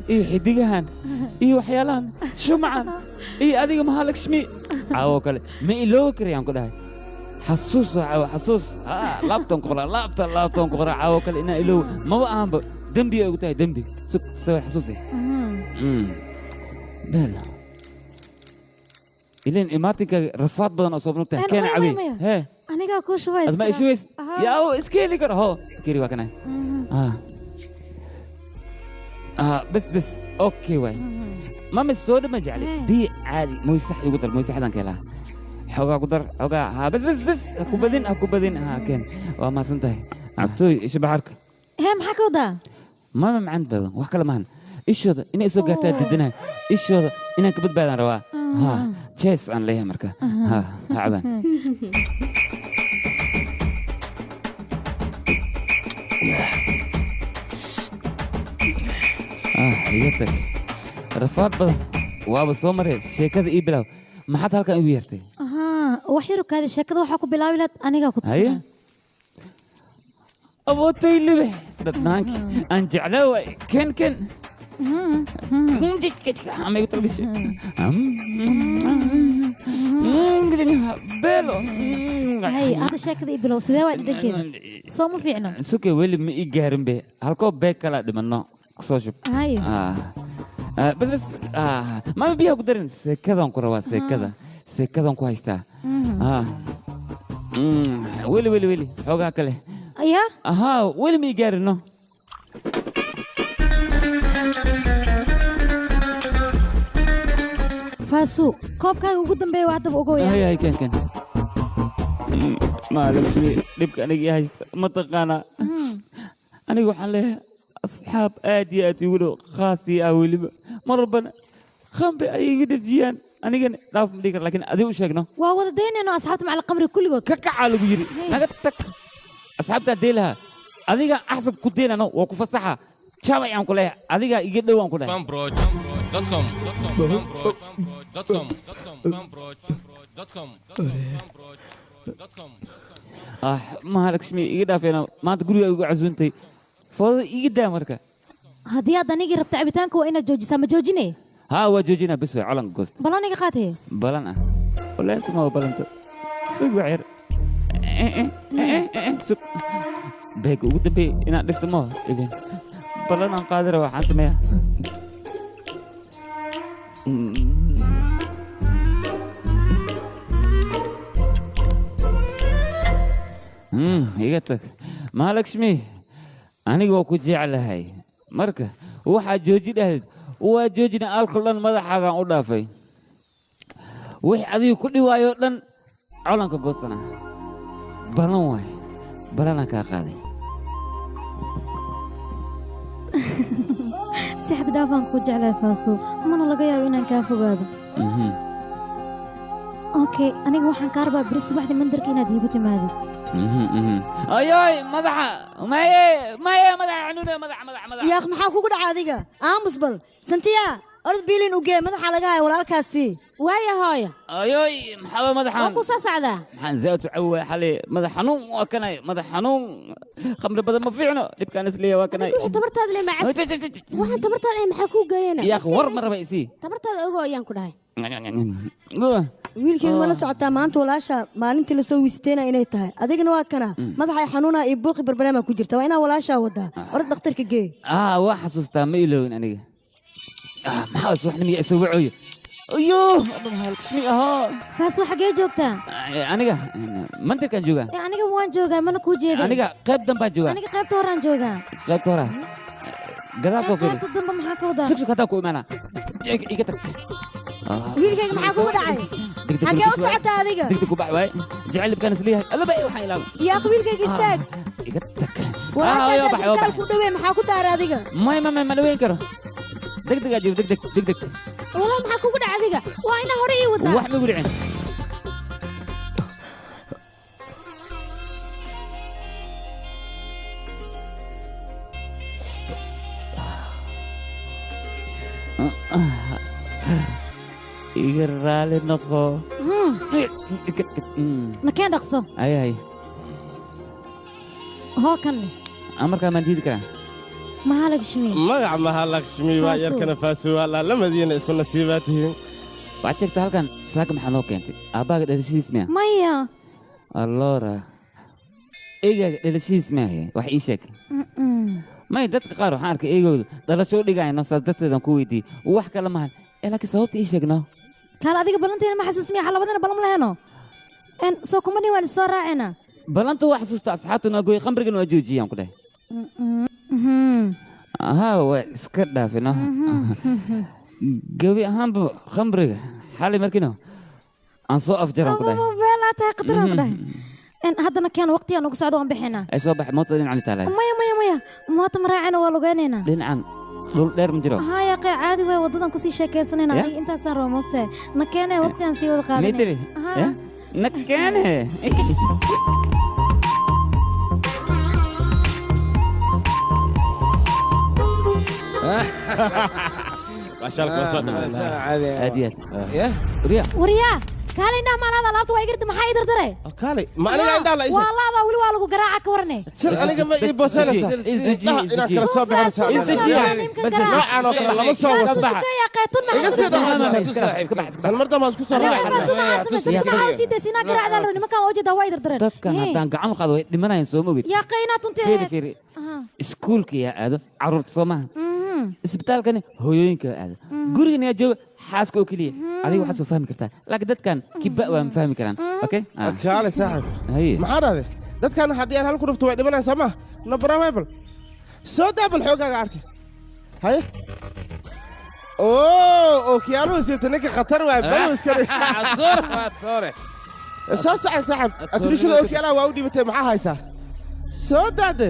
إيه حديقهان إيه وحيالان شو معان إيه أديق مهالك شمي عاو كله ما إلو كريان كده حسوس عاو حسوس لابتون كورا عاو كله إنا إلو ما بقى هم دمبي أقولتها دمبي سوي حسوسي بلا إلين إماتك رفاض بدن أصوب نقطة كان عبي هه أنا قاعد أقول شويس أسمع شويس ياو إسكيلي كره هو كيري واكنا بس أوكي واي ما مسود ما جعلي بي عادي مو يصح يقدر مو يصح هذا كلا حوجا قدر حوجا ها بس أكو بدين ها كان وما سنتهي عبتوي إيش بحرك هم حكوا ده ما من عند بدن وحكلا مان إيش هذا إني أسوق قاعد تدينا إيش هذا إنك كبد بدن روا ها تشيس عن ليه مركا ها عبان يتك رفاض بدن وابو سومري شيكاد إيه بلاو ما حد هالك إيه يرتي وحيرك هذه شيكاد وحكوا بلاوي لا أنا قاعد كنت هيا أبو تيلي بدناك أنجعلوا كن عم يقول لك بيلو هاي هذا شكل يبلو سدا واحد كده صوموا فينا سوكي ويلي مي جارم به هالكو بيك لا دمنا كسوشب هاي بس ما بيها قدرن سكذا نكروا سكذا نكوا هيستا ويلي حوجا كله أيا ويلي مي جارنو فاسو كوب كاي ugu dambeeyay waa dab ugu yahay hay kan ma lagsmi dibka aniga haysta ma taqaana aniga waxaan leeyahay asxaab aad iyo aad ugu dhow khaasi ah weliba marban khambe ay iga dajiyaan aniga dhaaf ma dhigar laakiin adigu sheegno waa wada daynayno asxaabta macal qamri kulligood ka kaca lagu yiri naga tag asxaabta deelaha adiga axsab ku deelano waa ku fasaxa jabay aan ku leeyahay adiga iga dhow aan ku leeyahay ما هلك شمي يقدر فينا ما تقولي يقول عزونتي فهذا يقدر مركا هدي هذا نيجي ربط عبيتانك وإنا جوجي سام جوجيني ها هو جوجينا بس علن قصد بلاني قاته بلان ولا اسمه بلان سوق وعير سوق بيك وقد بي إنا لفت ما إذن بلان قادر وحاسمها يقتك مالك شمي أنا جوا كنت على هاي marka waxaa jooji dhahayd waa joojina alkol dhan madaxaagaan u dhaafay wixii adigu ku dhiwaayo dhan colanka goosana balan waay balanaan kaa qaaday si xad dhaafaan ku jeclay faaso mana laga yaabo inaan kaa fogaado okay aniga waxaan kaa rabaa beri subaxdii mandarka inaad iigu timaado ayoy madaxa maye madaxa xanuune madaxa yaaq maxaa kugu dhaca adiga aamus bal santiya orod biilin u gee madaxa laga haya walaalkaasi waaya hooyo ayoy maxaa madaxan waa ku soo socdaa maxaan zaatu cawa xalay madax xanuun waa kanay madax xanuun khamri badan ma fiicno dhibkaan isleeyahay waa kanay wixii tabartaada le macab waxaan tabartaada le maxaa kuu geeyana yaaq war ma raba isii tabartaada ogo ayaan ku dhahay wiilkeyga ma la socotaa maanta walaasha maalintii lasoo wiisteena inay tahay adigana waa kana madaxa xanuuna iyo buuqi barbalama ku jirta waa inaa walaashaa wadaa orod dhakhtarka gee waa xasuustaa ma ilowin aniga maxaa subaxnimiya isoo wacooyo ayo halkashmi ahaa faas xagee joogtaa aniga mantarkaan joogaa aniga waan joogaa mana kuu jeeday aniga qayb danbaan joogaa aniga qaybta horaan joogaa qaybta hora gadaal soo fiiri qaybta dambe maxaa ka wadaa sug hadaa ku imaanaa iga tag wiilkayga maxaa kugu dhacay xagee u socotaa adiga degdeg ku bax waaye jecel libkaan isleeyahay allaba waxaan ilaaway yaaq wiilkayga istaag iga tag walaashaa ku dhawey maxaa ku daara adiga ma dhaweyn karo degdegaa jiro degdeg walaal maxaa kugu dhaca adiga waa inaa hore ii wadaa wax migu dhicin iga raali noqo nakeen dhaqso ay hoo kan markaa maan diidi karaa mahalakshmi magac mahalakshmi waa yarkana faaso waa lamadiina isku nasiibaa tihiin waxaad sheegtaa halkan saaka maxaa noo keentay aabbaaga dhalashadiis miya maya alloora eegaaga dhalashadiis miyahe wax ii sheeg may dadka qaar waxaan arkay eegoodu dhalasho u dhigayno saas darteedan ku weydiiyey wax kale mahan laakiin sababta ii sheegno kaal adiga ballanteena ma xasuusmiya xalabadana ballan lahayno soo kumani waan isoo raacina ballanta waa xasuusta asxaabtuna gooy khamrigan waa joojiyaan ku dhahay waa iska dhaafino gabi ahaanba khamriga xalay markiino aan soo afjaraan ku dhahay beelaa tahay qataraan ku dhahay haddana keen waqtigaan ugu socdo waan bixinaa ay soo baxay moota dhinacan taalay maya moota ma raacina waa lugeynayna dhinacan dhul dheer ma jiro haya qey caadi way wadadan kusii sheekaysanayna adiga intaasaan raba moogtahay na keene waqtigaan sii wada qaadanay mitri na keene waryaa kaale indhaha maalaada alaabta waa igirta maxaa ii dardare kaale ma aniga indhaha la waa laada weli waa lagu garaaca ka warane sir aniga ma ii boosanaysa indhaha inaad kala soo baxaysaa noocaan oo kale lama soo wado iga sii dhacan mar dambaan isku soo raacay dadkan haddaan gacan qaado way dhimanayaan soo mogid yaa qaynaa tunte fiiri iskuulka yaa aado carruurta soo maha isbitaalkani hooyooyinka aado gurigan yaa jooga xaaska oo keliya adiga waxaad soo fahmi kartaa laakiin dadkan kiba waa ma fahmi karaan okay kaale saaxib maxaa dhahday dadkan haddii aan hal ku dhufto way dhimanayaan soo maha nabraabal soo daabal xoogaaga arkay haye okiyaaluhu siibta ninka khatar waay balwiskani soo socay saaxib aturishada okiyaalaha waa u dhibatay maxaa haysaa soo daade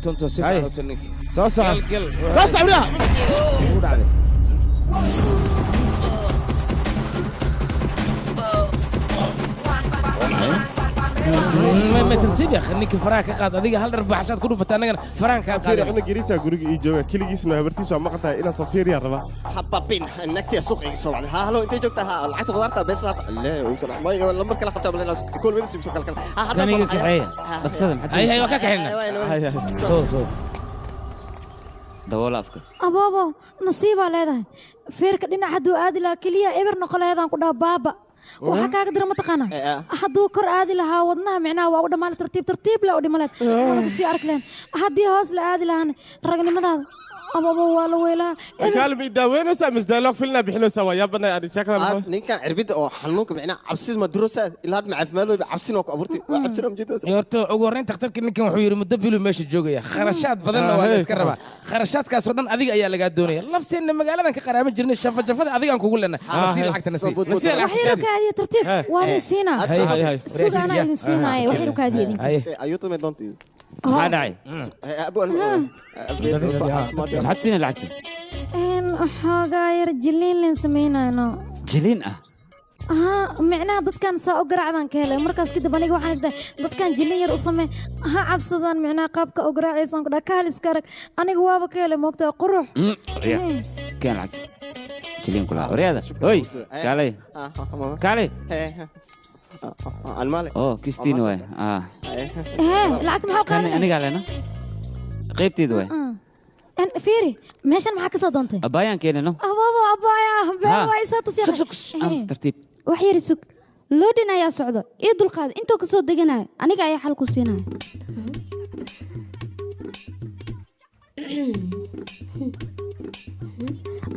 soo soco soo socriya ما ترتيب يا اخي انك فراك قاد اديك هل ربح عشان تكونوا فتاننا فرانك قاد انا جريتا غوري اي جوجا كليgiis ma habartiisu ma qantaa inaan safir yar raba hababin nagtiya suuq iga soo wacday halo intee joogta lacagta qudarta bes la uusan ma lamar kala qabtaa balena kool wada sibso kala kala hada soo kaxeeya dhaqsada maxay hay waa ka kaxeena soo dawool afka ababo nasiiba leedahay feerka dhinac haduu aadi la kaliya eber noqoleedan ku dhaa baaba waxa kaaga dira mataqaana hadduu kor aadi lahaa wadnaha micnaha waa u dhammaan tartiib la u dhimaleed waa lagu sii arki lahayn haddii hoos la aadi lahaan ragnimadaada أبا ولا ولا كلام يداوينوسا مش دايلوج فيلنا بحنوسا ويا بنا يعني شكلها ninkan cirbida oo xanuunka micnaa cabsid ma durusa ilaa had caafimaad cabsin oo ku abuurtay waa cabsin ma jido horta ugu horreyn takhtarka ninkan wuxuu yidhi muddo bilu meesha joogaya kharashaad badanna waa la iska rabaa kharashaadkaasoo dhan adiga ayaa lagaa doonaya lafteenna magaaladan ka qaraaban jirnay shafajafada adigaan kugu lena sii lacagta nasiib وحيرو كادي ترتيب وانا سينا سوق أنا إذن سينا وحيرو كادي إذن أيوتو ما دونتي هذا عي أبو حد سينا العكس إن حاجة يرجلين لين سمينا أنا جلين معناها ضد كان ساق قرع ذان كهلا مركز كده بنيجي وحنا ده ضد كان جلين يرقصمه عبصدان معناها قابك قرع عيسان كده كهل سكرك أنا جوابك كهلا موقته قروح كان العكس جلين كلها ورياضة هوي كالي كالي المالك كيستين وين لعك محاو قال أنا قال أنا قيبتي دوي أن فيري ماشان معك صدنتي أبايان كينا نو أبايا بابا يسات سك أمس ترتيب وحيري سك لودنا يا سعودة إيه دول قاد أنتو كسو دقنا أنا جاي حلقو سينا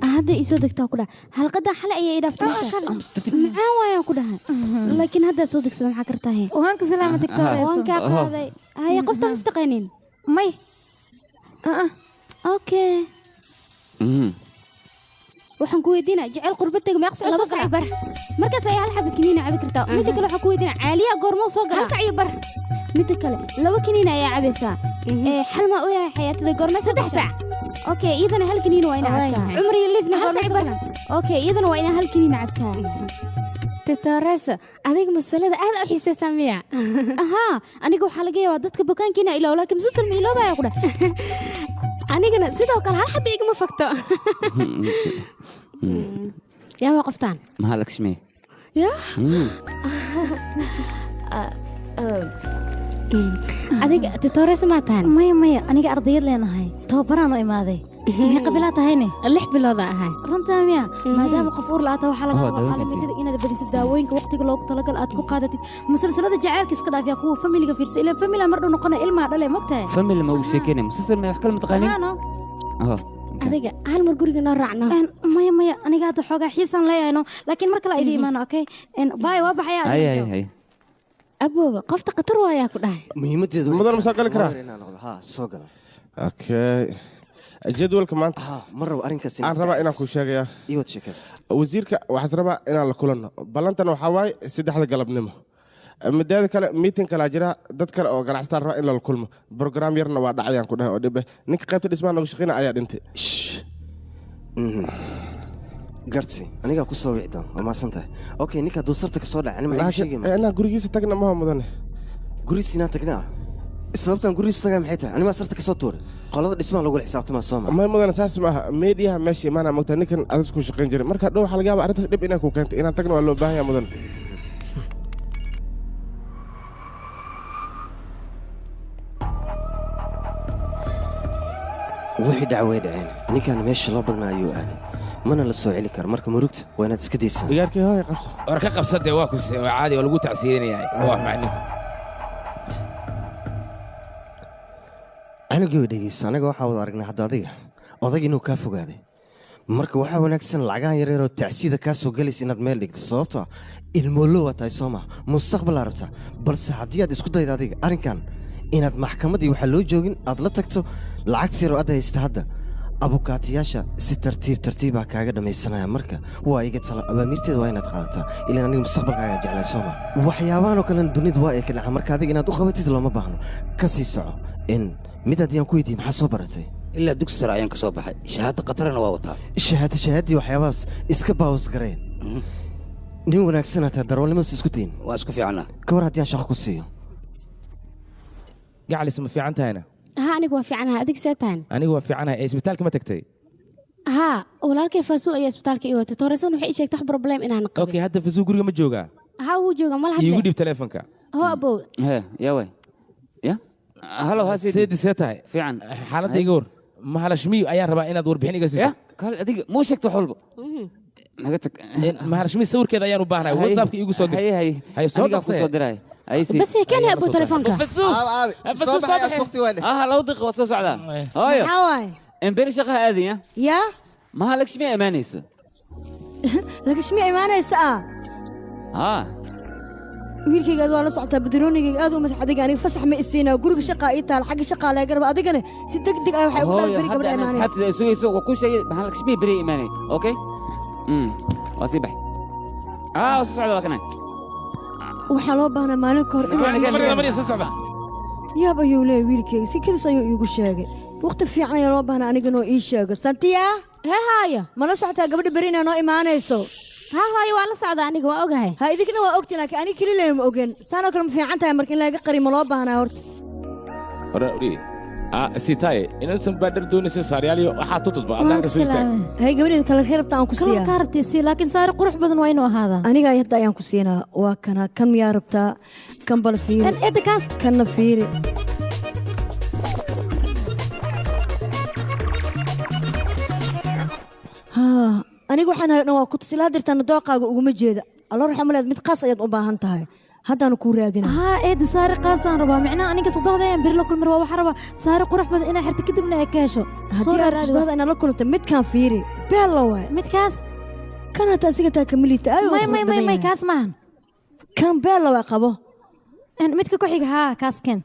هذا يسود كتاكله هالقدا حلقة يا إذا فتحت معاوية كلها لكن هذا صدق سلام حكرتها وهانك سلامة دكتور وهانك هذا هي قفطة مستقينين مي أوكي waxaan ku weydiinaa jecel qurbadayga meeq soo soo bar markaas ay hal xabba kiniina cabi kartaa mid kale waxaan ku weydiinaa caaliya goormo soo gal hal sac bar mid kale laba kiniina ayaa cabaysaa hal ma u yahay xayaatada goormo 3 sac okay idana hal kiniina waa ina cabtaa umri liifna goormo soo bar okay idana waa ina hal kiniina cabtaa تترسى أديك مسألة أنا أحس سامية أها أنا جو حلقة وادتك بكان كنا إلا ولكن مسلسل ميلو بقى يقوله أنا كنا سيدا وكان هل حبي يجمع فكتة يا وقفتان ما هلك شمي يا أديك تترسى ما تان مايا أنا أرضيت لنا هاي توبرانو إمادي مي قبلات هيني اللي بلوضة هاي runta miya maadaama qof uur la'aata waxaa laga yaabaa calaamadyada inaad badisid daawooyinka waqtiga loogu talagal aad ku qaadatid musalsalada jacaylka iska dhaafiya kuwa familiga fiirsa ilaa famila mar dhow noqonaya ilmaha dhale mogtahay famil ma uu sheekeynay musalsal ma wax kale mataqaanin adiga hal mar guriga noo raacno maya aniga hadda xoogaa xiisaan leeyahayno laakiin mar kale aydi imaano okay baay waa baxaya hay abooba qofta qatar waayaa ku dhahay muhiimadeedu mudan ma soo gali karaa ha soo gal okay jadwalka maanta mar rabo arrinkaas aan rabaa inaan ku sheegaya iyo sheekad wasiirka waxaan rabaa inaan la kulanno ballantan waxa waaye 3 galabnimo midaada kale meeting kala jira dad kale oo ganacsataan rabaa in la kulmo program yarna waa dhacayaan ku dhahay oo dhibe ninka qaybta dhismaha nooga shaqeynaya ayaa dhintay gartsi aniga ku soo wicdan waa maasantahay okay ninka duusarta ka soo dhacay anima ma sheegay inaan gurigiisa tagna ma mudane gurigiisa tagnaa sababtan gurigiisa tagaa maxay tahay anima sarta ka soo tuuray qolada dhismaha lagu xisaabtama Soomaa ma mudane saas ma aha meediyaha meeshii imaana mogtaa ninkan adas ku shaqeyn jiray marka dhow waxa laga yaabaa arrintaas dhib inay ku keento inaan tagna waa loo baahan yahay mudane wixii dhacway dhaceen ninkan meesha loo badnaa ayuu aaday mana la soo celi karo marka murugta waa inaad iska daysaa digaarkii hooy qabso war ka qabsatay waa ku waa caadi waa lagu tacsiinayaa waa macni anigoo dhegeyso anaga waxaa wada aragnay hadda adiga odag inuu kaa fogaaday marka waxaa wanaagsan lacagahan yareeroo tacsiida kaa soo galaysa inaad meel dhigto sababtoo ilmoolo waa tahay soo maa mustaqbalaa rabtaa balse haddii aad isku dayda adiga arrinkan inaad maxkamaddii waxaa loo joogin aad la tagto lacagta yaroo aad haysta hadda abukaatiyaasha si tartiibaa kaaga dhammaysanaya marka waa iga talo abaamiirteeda waa inaad qaadataa ilaan aniga mustaqbalkaaga jeclaa soo maa waxyaabahan oo kalena dunida waa ay ka dhaca marka adiga inaad u qabatid looma baahno ka sii soco in mid haddii aan ku weydiiye maxaa soo baratay ilaa dugsi sare ayaan ka soo baxay shahaado qatarana waa wataa shahaadii waxyaabahaas iska baawus gareen nin wanaagsanaa tahay darwalnimadas isku dayin waa isku fiicannaa ka war haddii aan shaqo ku siiyo gacalis ma fiican tahayna ها أنا قوى في عنها أديك ساتان أنا قوى في عنها إسبتالك ما تكتي ها ولكن فاسو أي إسبتالك إيوه تتورسون وحي إيشك تح بروبليم إنها نقبل أوكي هذا فاسو قرية ما جوجا ها هو جوجا ما لحد يقول لي بتليفونك هو أبو هي يا وي يا هلا هاسي سيدي ساتاي في عن حالتي يقول ما هلا شمي أيام ربع إنا دور بحني قصص يا قال أديك مو شك تحلبه نقتك ما هلا شمي سور كذا يا ربعنا وصابك يقول صدق هي صدق هاي بس هي كان أبو تليفونك فسوق فسوق صباح لو دق وصوص على حواي امبارح شقة هذه يا ما هلكش مية امانيسو لكش مي imaanaysa wiilkayga aad waa la socotaa badroonigayga aad u madaxadig aniga fasax ma isiina guriga shaqaa ii taal xagga shaqaa laga garba adigana si degdeg ah waxay u dhaaf bari gabadha imaanaysa حتى سويسو وكل شيء ما هلكش مية بري اماني اوكي واسيبح وصعد وكنا waxaa loo baahnaa maalin ka hor yaab ayuu leeyahay wiilkayga si kadis ayuu iigu sheegay waqti fiican ayaa loo baahnaa aniganoo ii sheego santiya haayo ma la socotaa gabadha beri inay noo imaanayso haayo waa la socdaa aniga waa ogahay ha idinkana waa ogtiin laakiin aniga keli leema ogen saanoo kale ma fiican tahay marka in laga qari ma loo baahnaa horta sitaye inantan baa dhar doonaysa saaryaaliyo waxaa tutusba adaan ka soo istaag hay gabadheeda kala rabta aan ku siiyaa kala rabtay si laakiin saari qurux badan waa inuu ahaadaa aniga hadda ayaan ku siinaa waa kana kan miyaa rabtaa kan bal fiiri kan edkaas kanna fiiri aniga waxaan hayo dhan waa ku tusilaa dirtaan dooqaaga uguma jeeda alla raxmo mid qaas ayaad u baahan tahay haddaan ku raadina eed saari qaasaan rabaa macnaha aniga sadoodayan bir la kulmir waa waxa rabaa saari qurux badan inaa xirta kadibna ay ka hesho sadooda inaa la kulanta midkaan fiiri beella waay midkaas kan hata asiga taa kamilita may kaas maahan kan beella waa qabo midka ku xiga kaas ken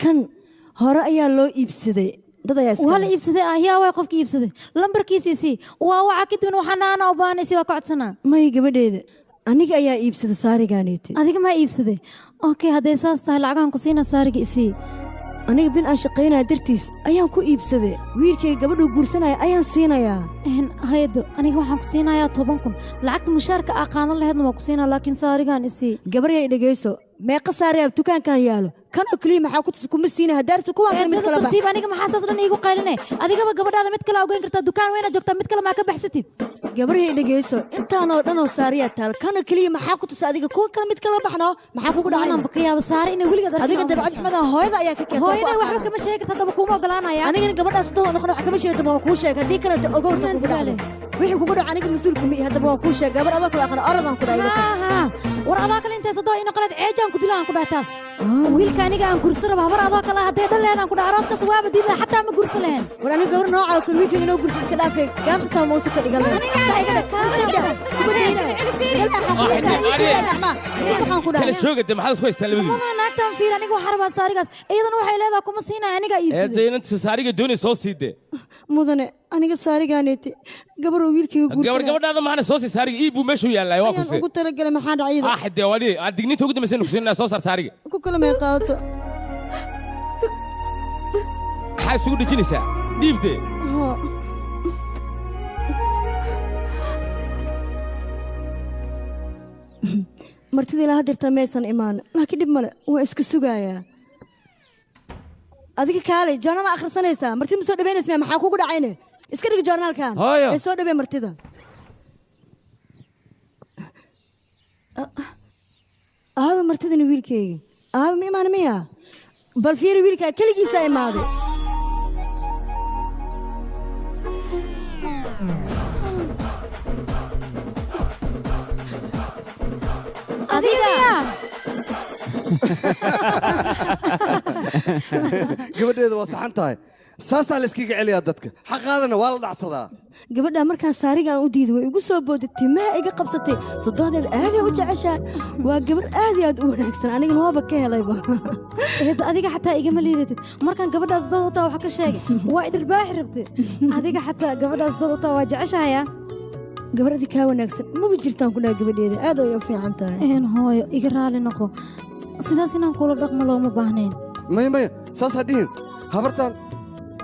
kan hore ayaa loo iibsaday dad ayaa waa la iibsaday yaa way qofka iibsaday lambarkiisii waa waxa kadibna waxaan ana u baahanaysi waa ka codsanaa may gabadheeda aniga ayaa iibsaday saarigaanite adiga ma iibsaday okay hadday saas tahay lacagaan ku siina saariga isii aniga bil aan shaqaynaya dartiis ayaan ku iibsaday wiilkayga gabadhuu guursanaya ayaan siinayaa haydo aniga waxaan ku siinayaa 10,000 lacagta mushaarka aa qaadan lahaydna waa ku siinaa laakiin saarigaan isii gabaryay dhegayso meeqa saariyaa dukaankan yaalo kanoo keliya maxaa ku tusi kuma siina hadaartu kuwaan mid kala bax aniga maxaa saas dhan iigu qaylinay adigaba gabadhaada mid kale ogeyn kartaa dukaan weyna joogtaa mid kale maa ka baxsatid gabaryay dhegayso intaanoo dhanoo saariyaa taal kanoo keliya maxaa ku tusi adiga kuwa kale mid kala baxno maxaa kugu dhacay ka yaaba saari inay weligeed adiga dabcad xumadan hooyada ayaa ka keentay hooyada waxba kama sheegi kartaa daba kuma ogolaanaya anigana gabadhaas doo noqon wax kama sheegto waa kuu sheeg haddii kale ogowta kugu dhacdo wixii kugu dhaco aniga mas-uulka ma haddaba waa kuu sheeg gabar adoo kale aqana oradan ku dhahay war adaa kale intay sadoo ina qalad ceejaan ku dilaan ku dhahay taas wiilka aniga aan gursa raba habar adoo kale haddee dhaleedaan ku dhahay arooskaas waaba diida xataa ma gursa lahayn war aniga gabar noocaa kale wiilkayga inoo gursa iska dhaafay gaabsataa mausa ka dhigan kala joogade maxaad isku haystaan labadiin naagtaan fiir aniga waxaa rabaa saarigaas iyadana waxay leedahay kuma siinaya aniga iibsaday inanta saariga doonay soo siide mudane aniga saarigaaneti gabaroo wiilkayga guursanaya gabadhaada maxaana soo sii saariga iib buu meeshuu yaallay waa ayaan ugu talagalay maxaa dhacayda xadee wali aad digniinta ugu dambaysa nukusinaa soo saar saariga ku kala may qaadato maxaa isugu dhejinaysaa dhiibtee martida ilaa hadirta maysan imaan laakiin dhib male waa iska sugayaa adiga kaale joornaal ma akhrisanaysaa martida ma soo dhaweynaysa maxaa kugu dhacayne iska dhig joornaalkan ee soo dhawee martida aaba martidana wiilkayga aaba ma imaan miya bal fiiri wiilkaa keligiisa imaaday adiga gabadheeda waa saxan tahay saasaa la iskaga celiyaa dadka xaqaadana waa la dhacsadaa gabadha markaan saarigaan u diiday way igu soo booday timaha iga qabsatay sadoodeeda aaday u jeceshaa waa gabar aad iyo aad u wanaagsan anigana waaba ka helayba adiga xataa igama liidatid markaan gabadhaas dood utaa waxa ka sheegay waa idhirbaaxi rabtay adiga xataa gabadhaas dood utaa waa jeceshahaya gabadhadii kaa wanaagsan maba jirtaan ku dhaha gabadheeda aad ay u fiican tahay hooyo iga raali noqo sidaas inaan kula dhaqmo looma baahnayn maya saas ha dhihin habartaan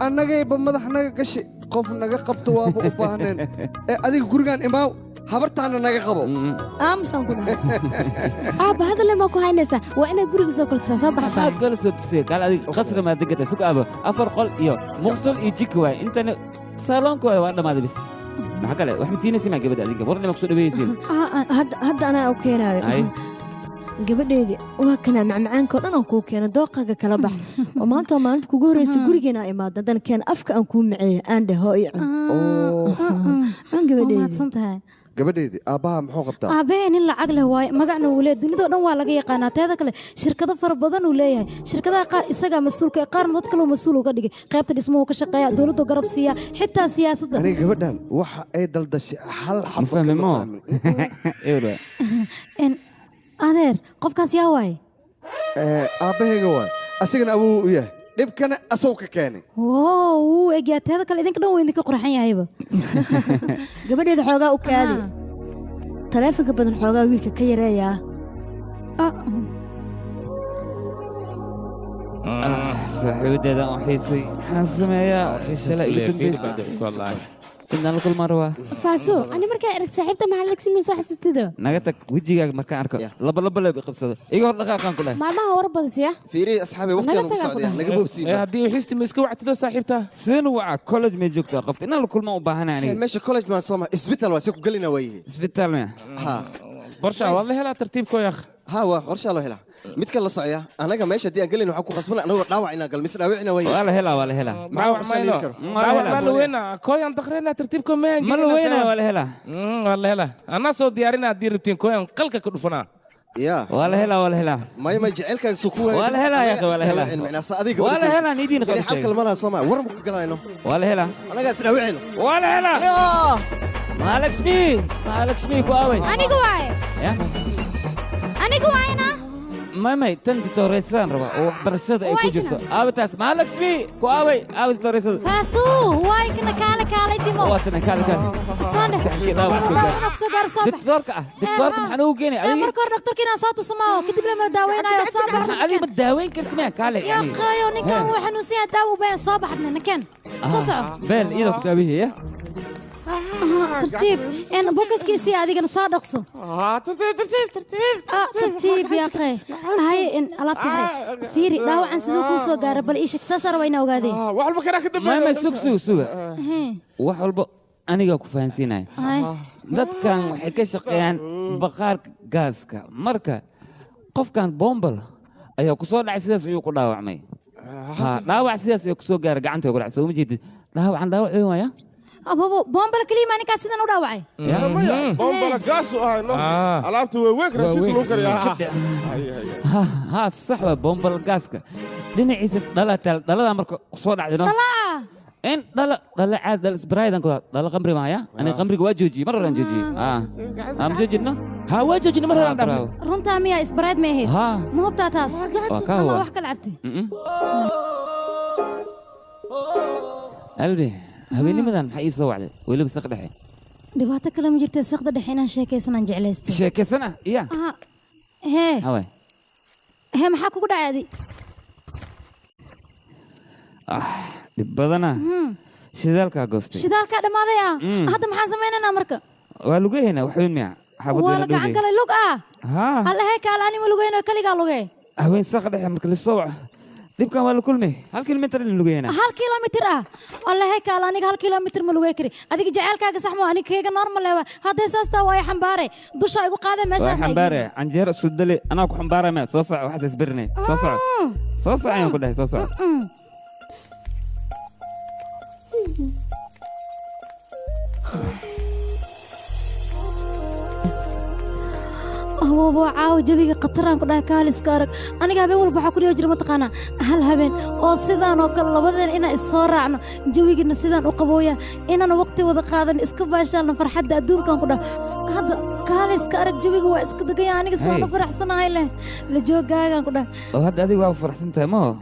annagayba madax naga gashi qof naga qabto waaba u baahneen ee adiga gurigaan imaaw habartaana naga qabo aamusaan ku dhahay aabba hadalle maa ku haynaysaa waa inaad guriga soo kortisaa soo baxa maxaad kala soo tusay kaal adiga qasri maa degatay suga aba 4 qol iyo muqsul iyo jika waay intana saaloonka waay waa dhammaaday bis maxaa kale wax ma siinaysa maa gabadha adiga warna ma ku soo dhaweeyaysiin hadda anaa u keenaayo gabadheedii waa kanaa macmacaanka oo dhan aan kuu keena dooqaaga kala bax oo maanta waa maalinta kugu horreysa gurigeena aa imaada haddana keena afka aan kuu maceeya aan dheh hoo ii cun gabadheedii gabadheedii aabbaha muxuu qabtaa aabahee nin lacag leh waaye magacna uu leeyahay dunidoo dhan waa laga yaqaanaa teeda kale shirkado fara badan uu leeyahay shirkadaha qaar isagaa mas-uulka qaarna dad kaloo mas-uul uga dhigay qaybta dhismuhu ka shaqeeya dowladdu garab siiya xitaa siyaasadda aniga gabadhan waxa ay daldashay hal mafahmimo adeer qofkaas yaa waaye aabbahayga waay asigana abuu u yahay dhibkana asoo ka keenay wuu egyaa teeda kale idinka dhan waa idinka qurxan yahayba gabadheeda xoogaa u kaadi taleefanka badan xoogaa wiilka ka yareeyaa saaxiibadeedan oo xiisay maxaan sameeyaa xiisala igu dambaysa inaan la kulmaan rabaa faaso ani markaa erad saaxiibta maxaa lag simin soo xasuustido naga tag wejigaaga markaan arko laba leeb i qabsado iga hor dhaqaaqaan ku dhahay maalmaha war badasiya fiiri asxaabi waqtigan ugu socdaya naga boobsiiba haddii xisti ma iska wactido saaxiibta seen waca college may joogtaa qofta inaan la kulmaan u baahanay aniga meesha college maan soo ma isbitaal waa si ku galina waaye isbitaal maya ha qorsha waa la helaa tartiibkoo yaakh ها ورشة الله هلا متك الله صعيا أنا كم ماشي دي أقول إنه حكوا خصمنا أنا داوعنا قال مصر داوعنا وين ولا هلا ولا هلا ما هو عشان يذكر ما وين كوي أنت خرينا ترتيبكم ما وين ولا هلا ولا هلا أنا صوت ديارنا دير روتين كوي قلك كدفنا يا ولا هلا ولا هلا ما يجعلك سكون ولا هلا يا أخي ولا هلا معنا صادق ولا هلا نيدين خلي حلقة المرة صوما ورم قراينه ولا هلا أنا قاعد أسرعين ولا هلا مالك سمي مالك سمي كواوي أنا قواي أنا قواينا ماما تنتي توريسان ربا وبرشاد أي كوجتو أبتاس مالك سمي كواوي أبتاس توريسان فاسو واي كنا كالا ديمو واتنا كالا صانع لا سجار صباح دكتورك حنوقيني مركور دكتور كنا صوت سماو كتب لنا داوينا يا صباح علي بداوين كرت ما كالا يا خايو نكان وحنوسيا داو بين صباحنا نكان صصع بل إذا كتابيه ترتيب يعني بوكس كيسي هذه كان صادقسو ترتيب يا أخي هاي إن ألعبت هاي فيري داو عن سدوكو سو قارب بل إيش اكتسر وين أوقادي وحول بكرة كده ما سوق وحول أنا ku fahansiinay dadkan waxay ka shaqeeyaan baqaarka gaaska marka qofkan bombal ayaa ku soo dhacay sidaas ayuu ku dhaawacmay dhaawac sidaas ayuu ku soo gaaray gacanta ku dhacay soo ma jeedid dhaawac waaya أبو بومبلا كلمة أنا كاسدنا نودا وعي. بومبلا قاسو هاي علابته ويك رشيد لوكر يا ها صح بومبلا قاسك دني عيسى دلا أمرك صوت عدنا دلا إن دلا عاد دلا سبرايد أنكو دلا قمري معايا أنا قمري واجوجي مرة رنجوجي أم جوجنا ها واجوجي مرة رنجوجي رنتا ميا سبرايد ما هي ها مو بتاتاس ما وحكي لعبتي قلبي هبينيمدان maxay soo wacday waliba saq dhaxay dhibaato kale ma jirtay saqda dhaxayna sheekaysanaan jeclaystay sheekaysana iya hee haway maxaa kugu dhacay dib badana shidaalka goostay shidaalka dhamaaday hadda maxaan sameeynaa marka waa lugeeyna wax weyn miya xabadda waa gacan kale lug alla hay kaalani ma lugeeyna kaliga lugee haween saq dhaxay marka la soo dibkan waa la kulmay 1 kilomitir in lugeeyna 1 kilomitir alla hay kaala aniga 1 kilomitir ma lugey kari adiga jaceelkaaga sax ma aniga keega normal leewa haday saasta way xambaare dusha igu qaaday meesha way xambaare anjeer isku dali ana ku xambaara ma soo sac waxa isbirnay soo sac ayaan ku dhahay soo sac هو عاو جبيك قطران كده كالس كارك أنا جابي ولا بحكي يوجر متقنا هل هبن أو سيدان وكل بدن إنا الصراعنا جبيك إن سيدان وقبويا إنا وقت وذقادن إسكباشلنا فرحة أدون كان كده هذا كالس كارك جبيك وإسك دقيا أنا كسر فرح سنة هاي لجو كان كده وهذا أدي واو فرح سنة ما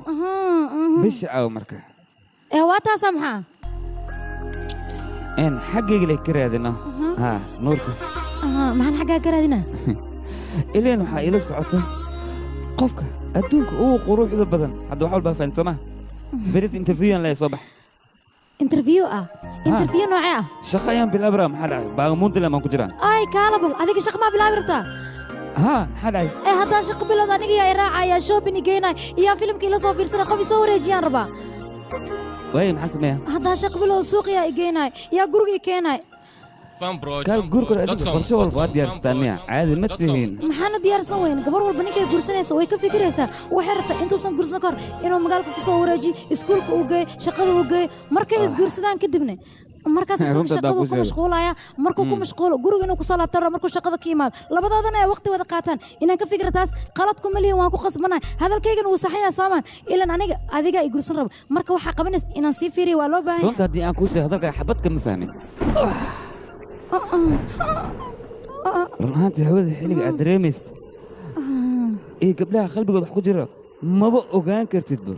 بيش أو مركه واتا سامحة إن حقيقي لك كرادنا ها نورك ما هن حقيقي كرادنا إلين waxaa ila socota qofka adduunka uu quruxda badan hadda waxa walba faan soma berit interview aan la soo bax interview noocee shaqayaan bilabra maxaa dhacay baagamuunta lama ku jiraan ay kaalabal adiga shaqo ma bilaabirta maxaa dhacay hadda shaqo bilad aniga yaa raacaya shopping geynay iyo filimkii la soo fiirsanay qof soo wareejiyaan raba way maxaa sameeyaa hadda shaqo bilad suuqiya geynay yaa guriga keenay kaal guurkooda adiga qorshe walba waa diyaarstaan miya caadi ma tihiin maxaana diyaarsan weyn gabar walba ninkay guursanaysa way ka fikiraysaa waxay rabtaa intuusan guursan kor inuu magaalka ka soo wareejiyo iskuulka uu geeyo shaqada uu geeyo markay isguursadaan kadibna markaas shaqada ku mashquulaya markuu ku mashquulo guriga inuu ku soo laabto markuu shaqada ka yimaado labadoodana ay waqti wada qaataan inaan ka fikir taas qalad ku maliyo waan ku qasbanahay hadalkaygan uu saxaya saamaan ilan aniga adiga ay guursan rabo marka waxa qabanaysa inaan sii fiiriyo waa loo baahan runta haddii aan kuu sheego hadalka xabad kama fahmin run ahaantii hawada xilliga aad dareemaysid iyo gabdhaha qalbigooda wax ku jira maba ogaan kartidba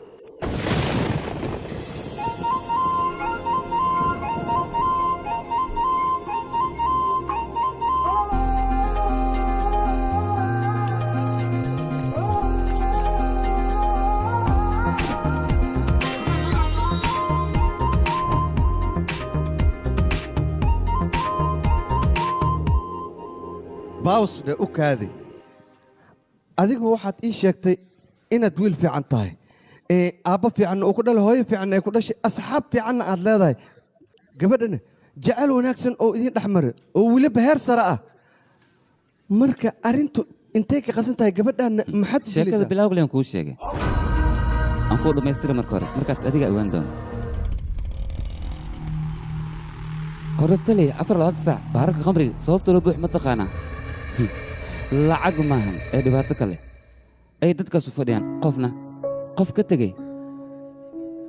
baawsdhe u kaadi adigu waxaad ii sheegtay inaad wiil fiican tahay aabbo fiicanna uu ku dhalay hooyo fiicanna ay ku dhashay asxaab fiicanna aad leedahay gabadhana jacayl wanaagsan oo idiin dhex mara oo weliba heer sare ah marka arrintu intay ka qasan tahay gabadhaanna maxaad sheekada bilawglen kuu sheegay aan kuu dhammaystira marka hore markaas adiga ogaan doona hore taley 24 saac baararka khamriga sababta loo buux ma taqaanaa lacag maahan ee dhibaato kale ay dadkaasu fadhiyaan qofna qof ka tegey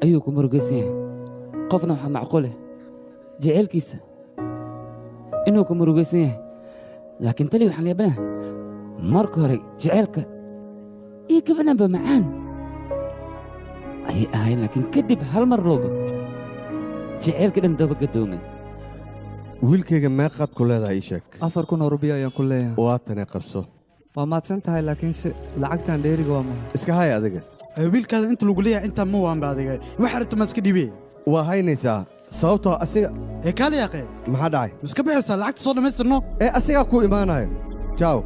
ayuu ku murugaysan yahay qofna waxaa macquul ah jaceylkiisa inuu ku murugaysan yahay laakiin tali waxaan yaabanaha marka hore jaceylka iyo gabadhanba macaan ayay ahayn laakiin kadib hal mar looba jaceylka dhan daba gadoomay wiilkayga meeqaad ku leedahay ii sheeg 4,000 rubiya ayaan ku leeyahay waatanee qarso waa mahadsan tahay laakiinse lacagtan dheeriga waa maha iska hay adiga wiilkaada inta lagu leeyahay intaa ma waanba adiga waxa rabta ma iska dhiibee waa haynaysaa sababtoo asiga kaali yaqee maxaa dhacay iska bixaysaa lacagta soo dhammaystirno asigaa kuu imaanayo jaaw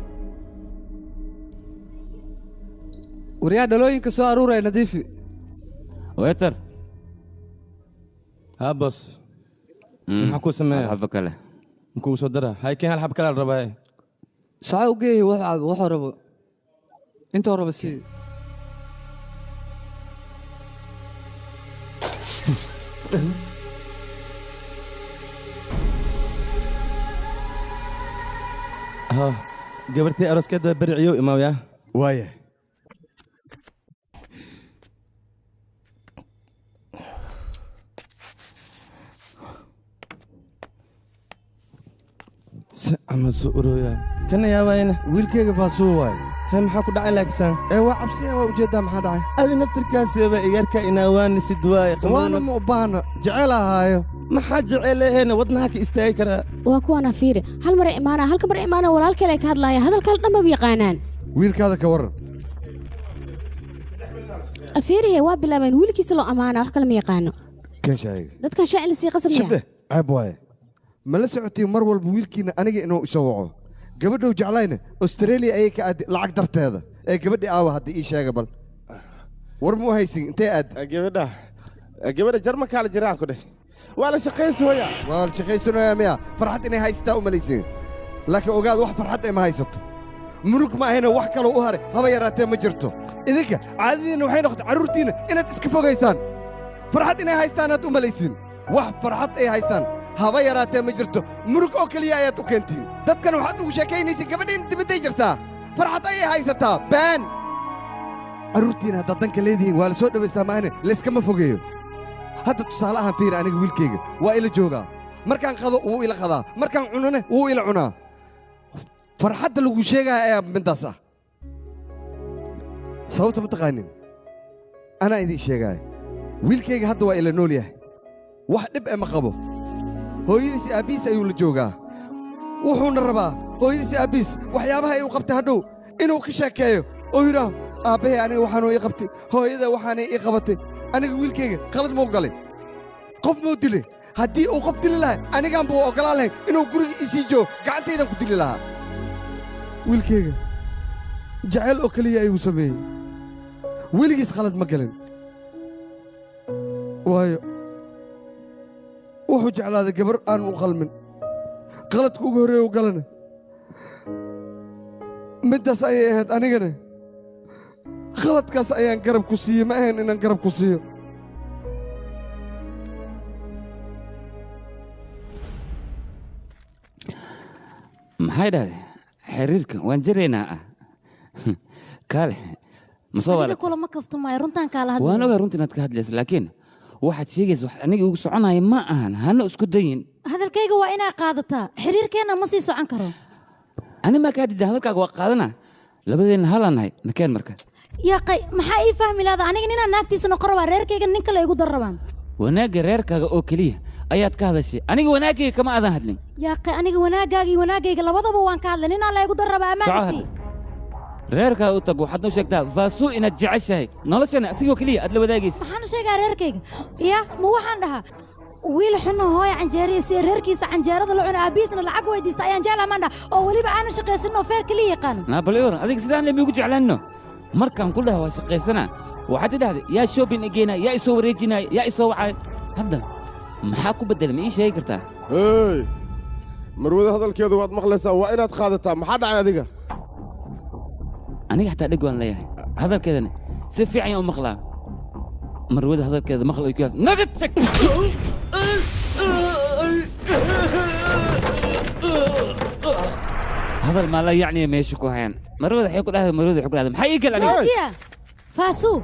waryaa dhalooyinka soo aruuraya nadiifi weetar ها بص maxaa sameeyaa xabba kale muxuu soo daraa haykeen hal xab kale la rabaa saca u geeyay waxa rabo inta rabo si ha gabartii aroskeeda bariciyo imaawaya waaye ama soo urooya kana yaabayna wiilkayga faasuu waay hee maxaa ku dhacay laakisan waa cabsiya waa ujeeddaa maxaa dhacay adi naftirkaasiba igarka inaawaani sid waaye waana ma u baahna jecel ahaayo maxaa jecel eheena wadnaha ka istaagi karaa waa kuwana fiiri hal mar imaana halka mar imaana walaalkale ay ka hadlaaya hadalkale dhan ma yaqaanaan wiilkaada ka waran afiirihe waa bilaabeen wiilkiisa loo amaana wax kale ma yaqaano kan shaayga dadkan shaacil sii qasabaya shabde ceeb waaye ma la socotiin mar walba wiilkiina aniga inuu isoo waco gabadhuu jeclayna australia ayay ka aadi lacag darteeda ee gabadhii aawa haddii ii sheega bal war muu haysin intee aad gabadha jarmankaa la jiraan ku dheh waa la shaqaysanaya waa la shaqaysanayaa miya farxad inay haysataa u malaysiin laakiin ogaad wax farxad ay ma haysato murug ma ahayna wax kaloo u haray haba yaraatee ma jirto idinka caadadiinna waxay noqotay carruurtiinna inaad iska fogaysaan farxad inay haystaan aad u malaysiin wax farxad ay haystaan haba yaraatee ma jirto murug oo keliya ayaad u keentiin dadkan waxaad ugu sheekaynaysa gabadhiin dibadday jirtaa farxad ayay haysataa baan carruurtiina haddaad danka leedihiin waa la soo dhowaystaa maahane layskama fogeeyo hadda tusaale ahaan fiiri aniga wiilkayga waa ila joogaa markaan qado wuu ila qadaa markaan cunone wuu ila cunaa farxadda lagu sheegaya ayaa middaas ah sababta ma taqaanin anaa idiin sheegaya wiilkayga hadda waa ila nool yahay wax dhib e ma qabo hooyadiis aabbihiis ayuu la joogaa wuxuuna rabaa hooyadiis aabbihiis waxyaabaha ay u qabtay hadhow inuu ka sheekeeyo oo yidhaaho aabbahay aniga waxaanuu ii qabtay hooyada waxaanay ii qabatay aniga wiilkayga qalad muu galay qof muu dilay haddii uu qof dili lahaa anigaan buu oggolaan lahayn inuu guriga isii joogo gacantaydan ku dili lahaa wiilkayga jacayl oo keliya ayuu sameeyey weligiis khalad ma galin waayo wuxuu jeclaaday gabar aannu qalmin qaladka ugu horreeya u galana middaas ayay ahayd anigana qaladkaas ayaan garab ku siiyey ma ahayn inaan garab ku siiyo maxay dhahday xiriirka waan jiraynaa ah kaale ma soo adiga kulama kaftamaayo runtaan kaala hadlay waan ogaa runtii inaad ka hadlaysa laakiin waxaad sheegaysa wax aniga igu soconaya ma ahan hana isku dayin hadalkayga waa inaa qaadataa xiriirkeenna ma sii socon karo ani maa kaa dida hadalkaaga waa qaadana labadeenna halaan nahay nakeen marka yaaqay maxaa ii fahmi laada aniga ninaan naagtiisa noqon rabaa reerkayga nin kale igu dar rabaan wanaagga reerkaaga oo keliya ayaad ka hadashay aniga wanaaggayga kama aadan hadlin yaaqay aniga wanaaggaagii wanaagayga labadaba waan ka hadlay ninaan la igu dar rabaa ammaansi reerkaa u tag waxaad noo sheegtaa faasuu inaad jeceshahay noloshana asigoo keliya aad la wadaagaysa maxaan u sheegaa reerkayga ya ma waxaan dhahaa wiil xunno hooya canjeeriya si reerkiisa canjeerada la cuno aabihiisna lacag weydiista ayaan jeclaa maan dhaha oo weliba aanan shaqaysaninoo feer keliya yaqaanin naabaleoran adiga sidaan lemiigu jeclaanino markaan ku dhaha waa shaqaysanaa waxaad tidhahday yaa shoobin igeenaa yaa isoo wareejinaaya yaa isoo wacay hadda maxaa ku beddela ma ii sheegi kartaa hey marwada hadalkeedu waad maqlaysaa waa inaad qaadataa maxaa dhacay adiga aniga xataa dheg waan leeyahay hadalkeedana si fiican yaan u maqlaa marwada hadalkeeda maql ay ku yaal naga tag hadal maa la yacniya meesha ku hayaan marwada waxay ku dhahday marwada waxay ku dhahday maxaa ii gal aniga joojiya faasuu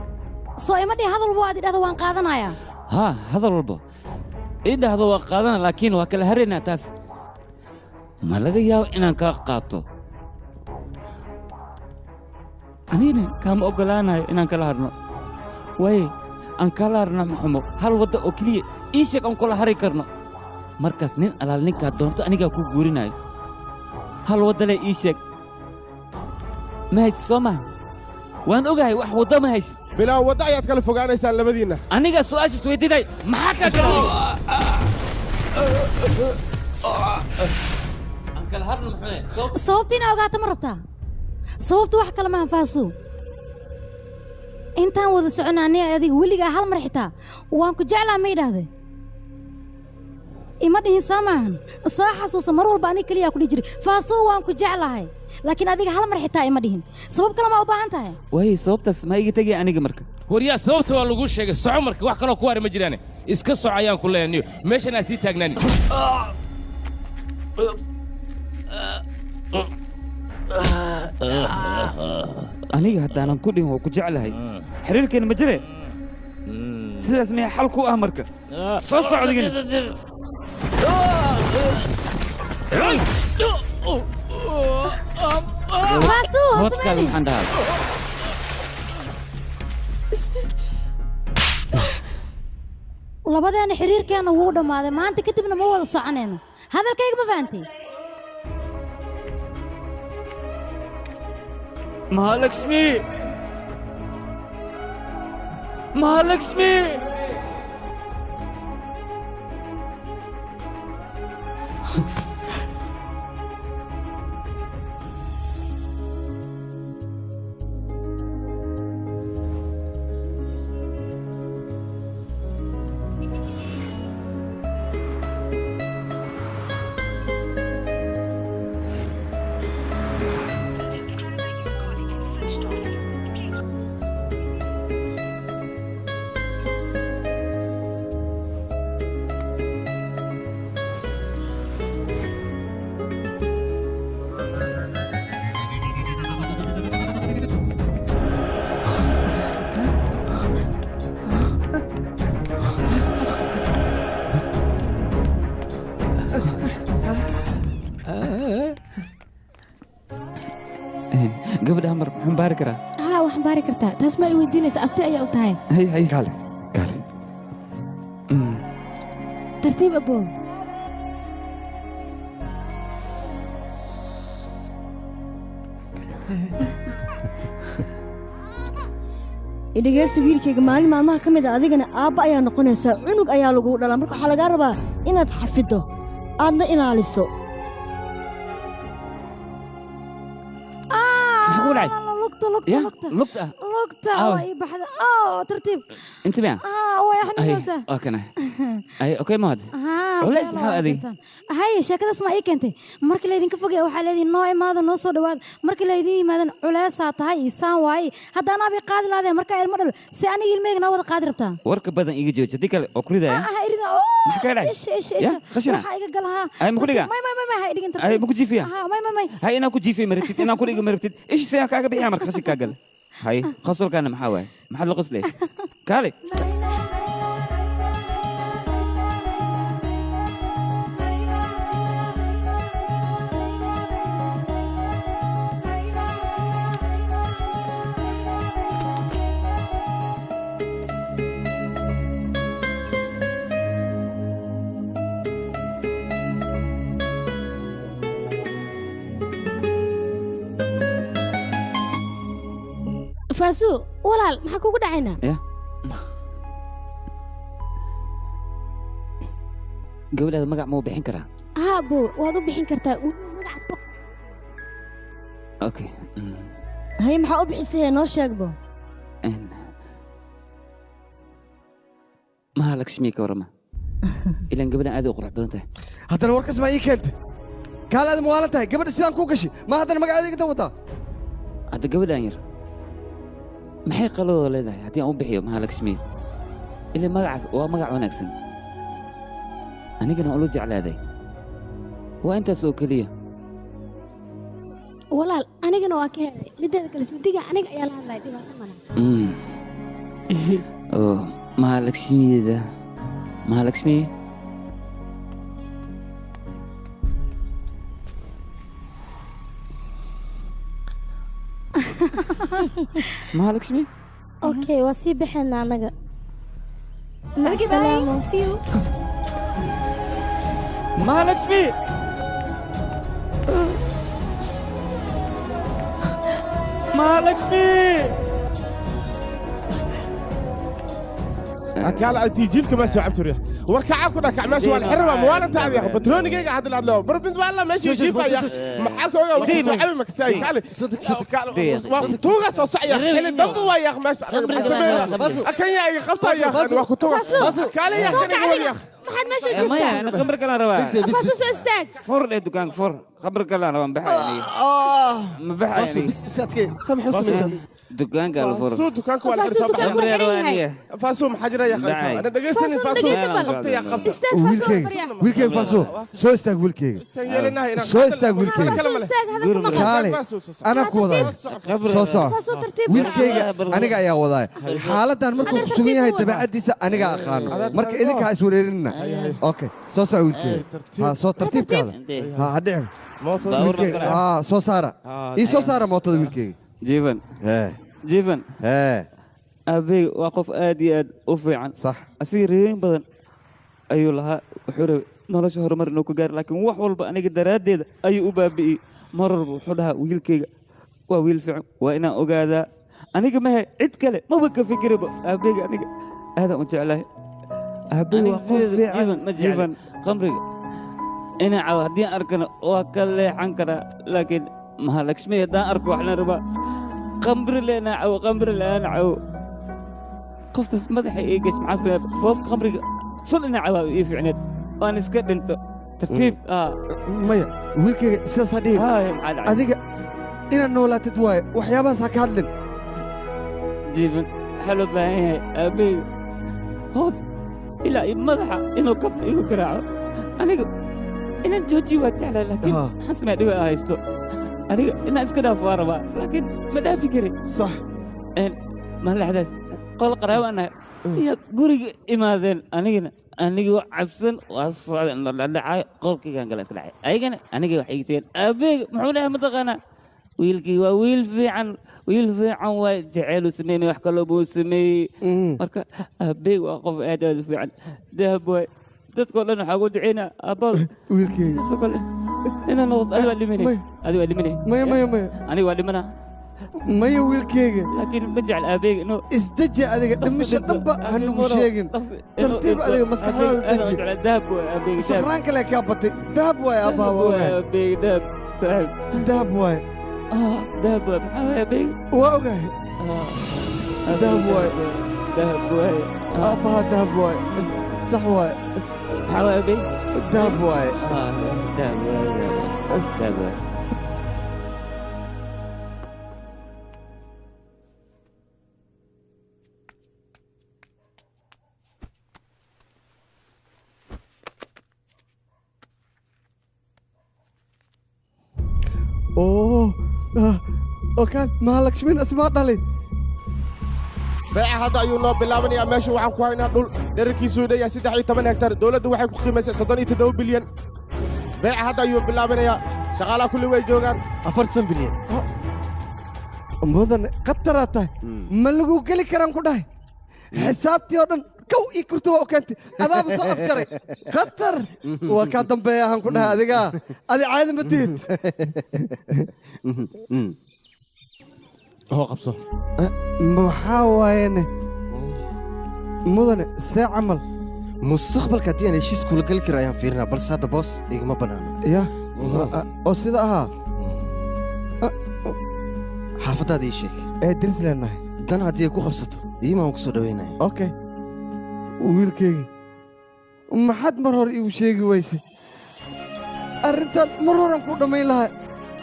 soo ima dhihin hadal walba waad idhahda waan qaadanayaa haa hadal walba ii dhahdo waa qaadana laakiin waa kala haraynaa taas ma laga yaabo inaan kaa qaato anigana kaama oggolaanayo inaan kala harno waaye aan kala harno maxumo hal wadda oo keliya ii sheeg aan kula hari karno markaas nin alaal ninkaa doonto anigaa ku guurinayo hal wadda le ii sheeg ma haysid soo maha waan ogahay wax wadda ma haysid bilaa wadda ayaad kala fogaanaysaan labadiinna aniga su'aashaas weydiiday maxaa kaa kala aan kala harno maxume sababta inaa ogaata ma rabtaa sababtu wax kale maahan faasuu intaan wada soconnaa aniga adiga weligaa hal mar xitaa waan ku jeclaa ma idhaahday ima dhihin soo maahan soo xasuusa mar walba aniga keliyaa ku dhihi jiray faasuu waan ku jeclahay laakiin adiga hal mar xitaa ima dhihin sabab kale maa u baahan tahay waaye sababtaas ma iga tegaya aniga marka waryaa sababta waa laguu sheegay soco marka wax kaloo ku hara ma jiraane iska soco ayaan ku leeyaniyo meeshan aan sii taagnaani aniga haddaanan ku dhihin waa ku jeclahay xiriirkeena ma jire sidaas miyaa xal ku ah marka soo socdigin wadkaada maxaan dhahaa labadeena xiriirkeenna wuu dhammaaday maanta kadibna ma wada soconayno hadalkayga ma fahantay Mahalakshmi Mahalakshmi gabadha amar maxaan baari karaa haa waxaan baari kartaa taas ma i weydiinaysa abti ayaa u tahay hay hay kaale kaale tartiib abow idhageysa wiilkayga maalin maalmaha ka mid a adigana aabba ayaa noqonaysaa cunug ayaa laguu dhalaa marka waxaa lagaa rabaa inaad xafiddo aadna ilaaliso لوقتا أوه. واي بحد ترتيب انت بيان واي حنوسه اوكي اي اوكي ما هذا ولا اسمها هذه هاي شكل اسمها اي كنتي markii la idinka fogay waxa leedin noo imaado noo soo dhawaad markii la idin imaadan culaysa tahay isaan waay hadana bi qaadi laadeen marka ilmo dhal si aniga ilmeegna wada qaadi rabtaa warka badan iga jooji hadii kale oo kuridaya irida ايش خشنا waxa iga galaha ay ma kuriga may hay dhigin ay ma ku jiifiya may hay ina ku jiifiya martid ina kuriga martid ايش سيا kaaga bixiya marka khasi kaagal hay qasulkana maxaa waay maxaa la qaslay kaale فاسو walaal maxaa kugu dhacaynaa gabadhaada magac ma u bixin karaa haa bo waad u bixin kartaa magaca okay hay maxaa u bixisay noo sheegbo maha lakshmi ka warama ilaan gabadhan aad u qurux badan tahay haddana warkas ma ii keentay kaalaada ma waalan tahay gabadha sidaan kuu gashay ma haddana magaceeda igata wataa hadda gabadhan yar maxay qaladooda leedahay haddii aan u bixiyo mahalakshmi ilaa magacaas waa magac wanaagsan anigana ula jeclaaday waa intaas oo keliya walaal anigana waa ka helay mideeda kale sidiga aniga ayaa la hadlay dhibaato mana oo mahalakshmi mahalakshmi اوكي واسيب احنا انا مع السلامة فيو mahalakshmi mahalakshmi أكال أنتي جيبك ما سوى عبتوريا وركع كنا كعماش والحرة موالد تعال يا أخي بتروني جيجا عاد العدل بربنت والله ماشي جيبها يا محاك وجا وقت صعب ما كساي تعال صدق توجا صصع يا أخي دموا يا أخي ماشي أكن يا أخي خبطة يا أخي وقتوها كال يا أخي نقول يا أخي ما حد ماشي يا مايا أنا خبرك أنا روا فاسوس استاك فور لي دكان فور خبرك أنا روا بحالي ما بحالي بس سامحوا سمعت دكان قال فور فاسو دكانك ولا خبري يا روانية فاسو محجرة يا أخي أنا دقيسني فاسو خبطة يا خبطة wiilkeyga faaso soo istaag wiilkeyga soo istaag wiilkeyga kaale anaa ku wadaa soo soco wiilkeyga aniga ayaa wadaa xaaladan markuu ku sugan yahay dabeecaddiisa aniga aqaano marka idinka ha iswareerinina okay soo soco wiilkeyga ha soo tartiibkaada ha dhicin ha soo saara ii soo saara mootada wiilkeyga جيفن جيفن أبي وقف آدي أد أفعن صح أصير رين بدن أيو لها وحرب نلا شهر مرة نوكو جار لكن وحول بأنا قدر أدي أي أبابي مرة وحدها ويل كي وويل فعل وأنا أقعد أنا كمان عد كله ما بك فكر أبي أنا هذا أنت عليه أبي وقف جيفن جيفن خمري أنا عادي أركن وأكل عنكرة لكن mahalakshmi haddaan arko waxna rabaa qambri leenaacow qambri leenaacow qoftaas madaxa ii gash maxaa sameeya booska qambriga sun inaaca ii fiicneed waan iska dhinto tartiib maya wiilkayga sidaasaa dhihin adiga inaad noolaatid waaye waxyaabahaas ha ka hadlin jiiban waxaa loo baahan yahay aabbeyga hoos ilaa iyo madaxa inuu kabna igu garaaco aniga inaan joojiyo waa jeclaa laakiin maxaan sameeya dhiba haysto aniga inaan iska dhaafo waa rabaa laakiin ma dhaafi karin sax madaxdaas qol qaraabanahay iyo guriga imaadeen anigana anigoo cabsan waa socdeen dhacay qolkaygaan gala iska dhacay ayagana aniga waxay igiseen aabbeyga muxuu dhahay mataqaanaa wiilkii waa wiil fiican waa jeceylu sameynay wax kaloo buu sameeyey marka aabbeyga waa qof aad aad u fiican dahab waay dadkoo dhan waxaa ugu duceynaa aabbaada wiilkeyga inaan noqdo adiga waa dhimanay adiga waa dhimanay maya aniga waa dhimanaa maya wiilkeyga laakiin ma jecel aabbeyga inuu isdeji adiga dhimasho dhanba hanugu sheegin tartiib adiga maskaxdaada deji dahab waay aabbeyga sakraan kale kaa batay dahab waay aabbaha waa ogahay aabbeyga dahab saaxib dahab waay dahab waay maxaa waay aabbeyga waa ogahay دهب واي دهب واي أبها دهب واي صح واي حوابي دهب واي دهب واي دهب واي وكان مالك من اسماء دلي بيع هذا يونو بلابني ماشي waxaan ku haynaa dhul dhererkiisu yahay 13 hektar dawladdu waxay ku qiimaysay 37 bilyan بيع هذا ayuu bilaabanaya shaqaalaha kulli way joogaan 40 bilyan mudan qatarata ma lagu gali karaan ku dhahay xisaabtii oo dhan kow ii kurto oo keentay adaaba soo afjaray qatar waa ka dambeeya aan ku dhahay adiga adi caadi ma tihid هو قبصه محاوين مدن ساعة عمل مستقبل كاتين هشيس كل كل كرايان فيرنا بس هذا بوس إيجما بنانا يا أو سيدا ها حافظ هذا الشيء درس لنا دنا هدي أكو خبصته إيه ما مقصود وينه أوكي ويل كي ما حد مرور يوشيك ويسي أرنت مرور أنكو دميلها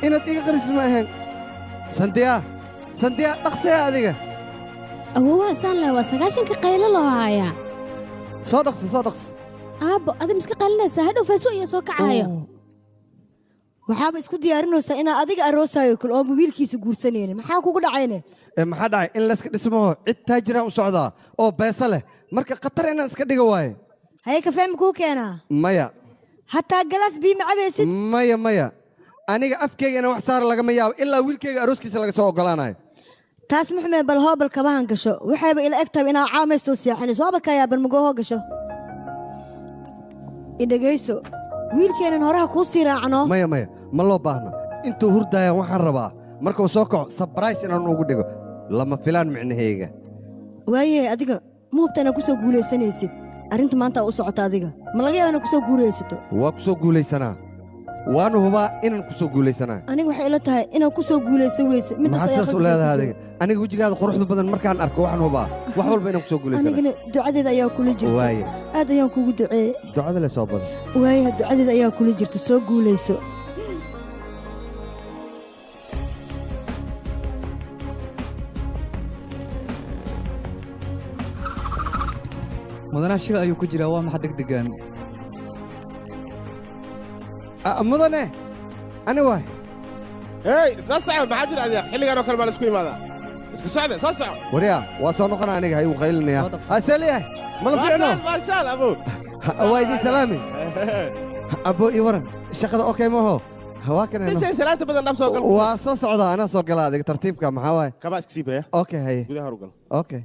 إن تيجي خريس ما هن سنتيا دقسي هذيك هو سان لا وسغاشن كقيل لو هايا صدقس ابو ادم اسك قلنيسا هدو فاسو يا soo kacayo waxaaba isku diyaarinaysaa inaa adiga aroosayo kul oo wiilkiisa guursanayna maxaa kugu dhacayne maxaa dhacay in la iska dhismo cid taajira u socda oo beesa leh marka qatar inaan iska dhigo waaye hay ka fahmi ku keenaa maya hatta galas bii ma cabaysid maya aniga afkeyga inaan wax saar lagama yaabo ilaa wiilkeyga arooskiisa laga soo ogolaanayo taas muxmee bal hoobal kabahan gasho waxayba ila egtahay inaa caamay soo seexanayso waaba kayaa bal magoo gasho idhagayso wiilkeenan horaha kuu sii raacno maya ma loo baahna intuu hurdayaan waxaan rabaa markuu soo kaco sabrais inaan ugu dhigo lama filaan micnaheyga waayahay adiga ma hubta inaad ku soo guulaysanaysid arrinta maanta u socota adiga ma laga yaaba inaad ku soo guulaysato waa ku soo guulaysanaa waanu hubaa inaan ku soo guulaysanaa aniga waxay ila tahay inaad ku soo guulaysan weyse maxaa sidaas u leedahay adiga aniga wejigaada quruxda badan markaan arko waxaan hubaa wax walba inaan ku soo guulaysana anigana ducadeeda ayaa kula jirta waaye aad ayaan kugu duceeyey ducada le soo badan waaye ducadeeda ayaa kula jirta soo guulayso mudana shil ayuu ku jiraa waa maxaa degdegan mudane ani waay hey saasaca maxaa jira adiga xilligan oo kale ma la isku imaadaa iska socda saasaca wariya waa soo noqona aniga hay u qaylinaya asaliyahay mala fiicno maasha Allah abo waa idin salaami abo i waran shaqada okay ma ho waa kan bisay salaanta badan dhaf soo gal waa soo socda ana soo gala adiga tartiibka maxaa waay kaba iska siibaya okay hay gudaha u gal okay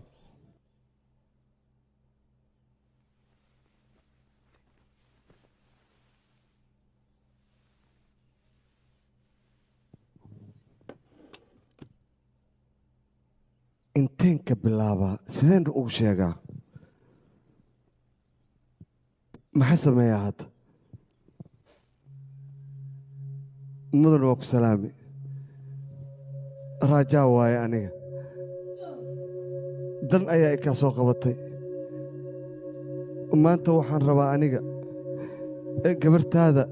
inteen ka bilaabaa sideen ugu sheegaa maxaa sameeyaa hadda mudan waa ku salaami raajaa waaye aniga dan ayaa i kaa soo qabatay maanta waxaan rabaa aniga gabartaada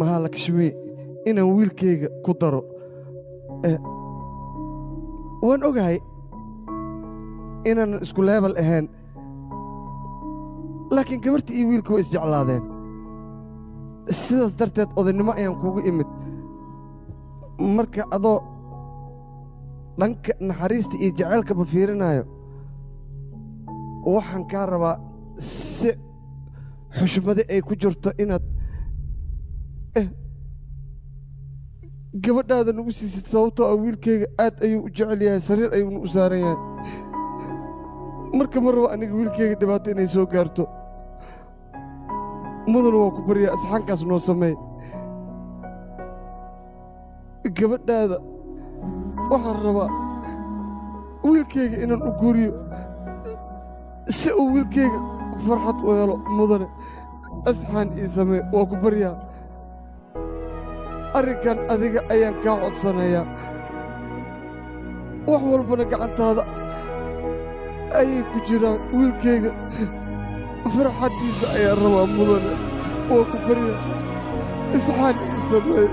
mahalakshmi inaan wiilkayga ku daro waan ogahay inaan isku leebal ahayn laakiin gabartii iyo wiilku way isjeclaadeen sidaas darteed odaynimo ayaan kugu imid marka adoo dhanka naxariista iyo jaceylkaba fiirinayo waxaan kaa rabaa si xushmade ay ku jirto inaad gabadhaada nagu siisid sababtoo ah wiilkayga aad ayuu u jecel yahay sariir ayuuna u saaran yahay marka ma rabo aniga wiilkayga dhibaato inay soo gaarto mudana waa ku baryaa asxaankaas noo sameey gabadhaada waxaan rabaa wiilkayga inaan u guuriyo si uu wiilkayga farxad u helo mudane asxaan ii samee waa ku baryaa arrinkan adiga ayaan kaa codsanayaa wax walbana gacantaada ayay ku jiraan wiilkayga farxaddiisa ayaa rabaa mudane waa ku barya isxaan ii sameey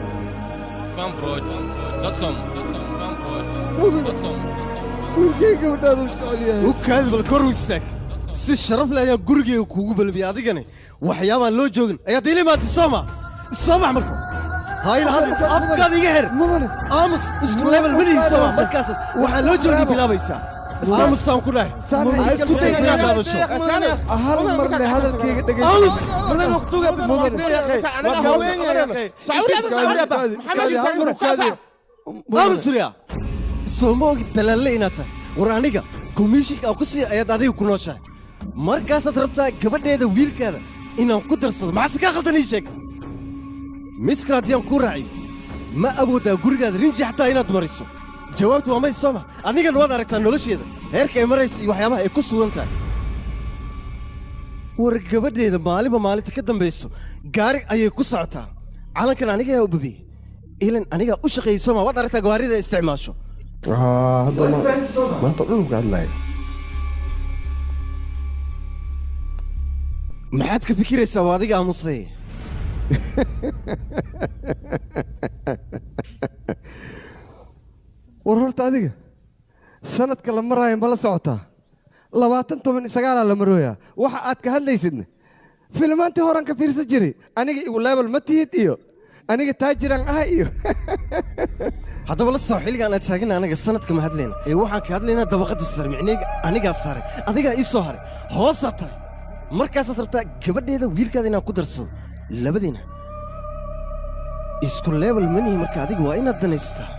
wiilkayga gabadhaada u jecel yahay u kaadi bal kor u istaag si sharaf leh ayaan gurigeyga kuugu balbiyay adigani waxyaabaan loo joogin ayaad ila imaatay sooma soo bax marka hayla hadal afkaada iga xir aamus isku level malihi sooma markaas waxaan loo joogay bilaabaysaa aamus aan ku dhahay isku day inaad hadasho hal mar le hadalkayga dhegayso aamus mudan waqtiga aamus riya soo ma ogid dalaalle inaad tahay war aniga komishinka aan ku sii ayaad adiga ku nooshahay markaasaad rabtaa gabadheeda wiilkaada inaan ku darsado maxaase kaa khaldan ii sheeg miskal haddii aan kuu raaciyo ma awooddaa gurigaada rinji xataa inaad mariso jawaabtu waa may sooma adigana waad aragtaa nolosheeda heerka ay maraysa iyo waxyaabaha ay ku sugan tahay war gabadheeda maalinba maalinta ka dambayso gaari ayay ku socotaa calankan aniga ayaa u babiyey ilan anigaa u shaqeeyey sooma waad aragtaa gawaarida ay isticmaasho maanta dhulka hadlaya maxaad ka fikiraysaa waa adiga aamusay war horta adiga sanadka la maraayo ma la socotaa 2019 la marooyaa waxa aad ka hadlaysidna filmaantii horan ka fiirsan jiray aniga igu level ma tihid iyo aniga taajiraan ah iyo haddaba la soo xilligaan aad taagana anaga sanadka ma hadlayna ee waxaan ka hadlaynaa dabaqadda sare micnayga anigaa saaray adigaa ii soo haray hoosaa tahay markaasaad rabtaa gabadheeda wiilkaada inaan ku darsado labadiina isku level manihi marka adiga waa inaad danaystaa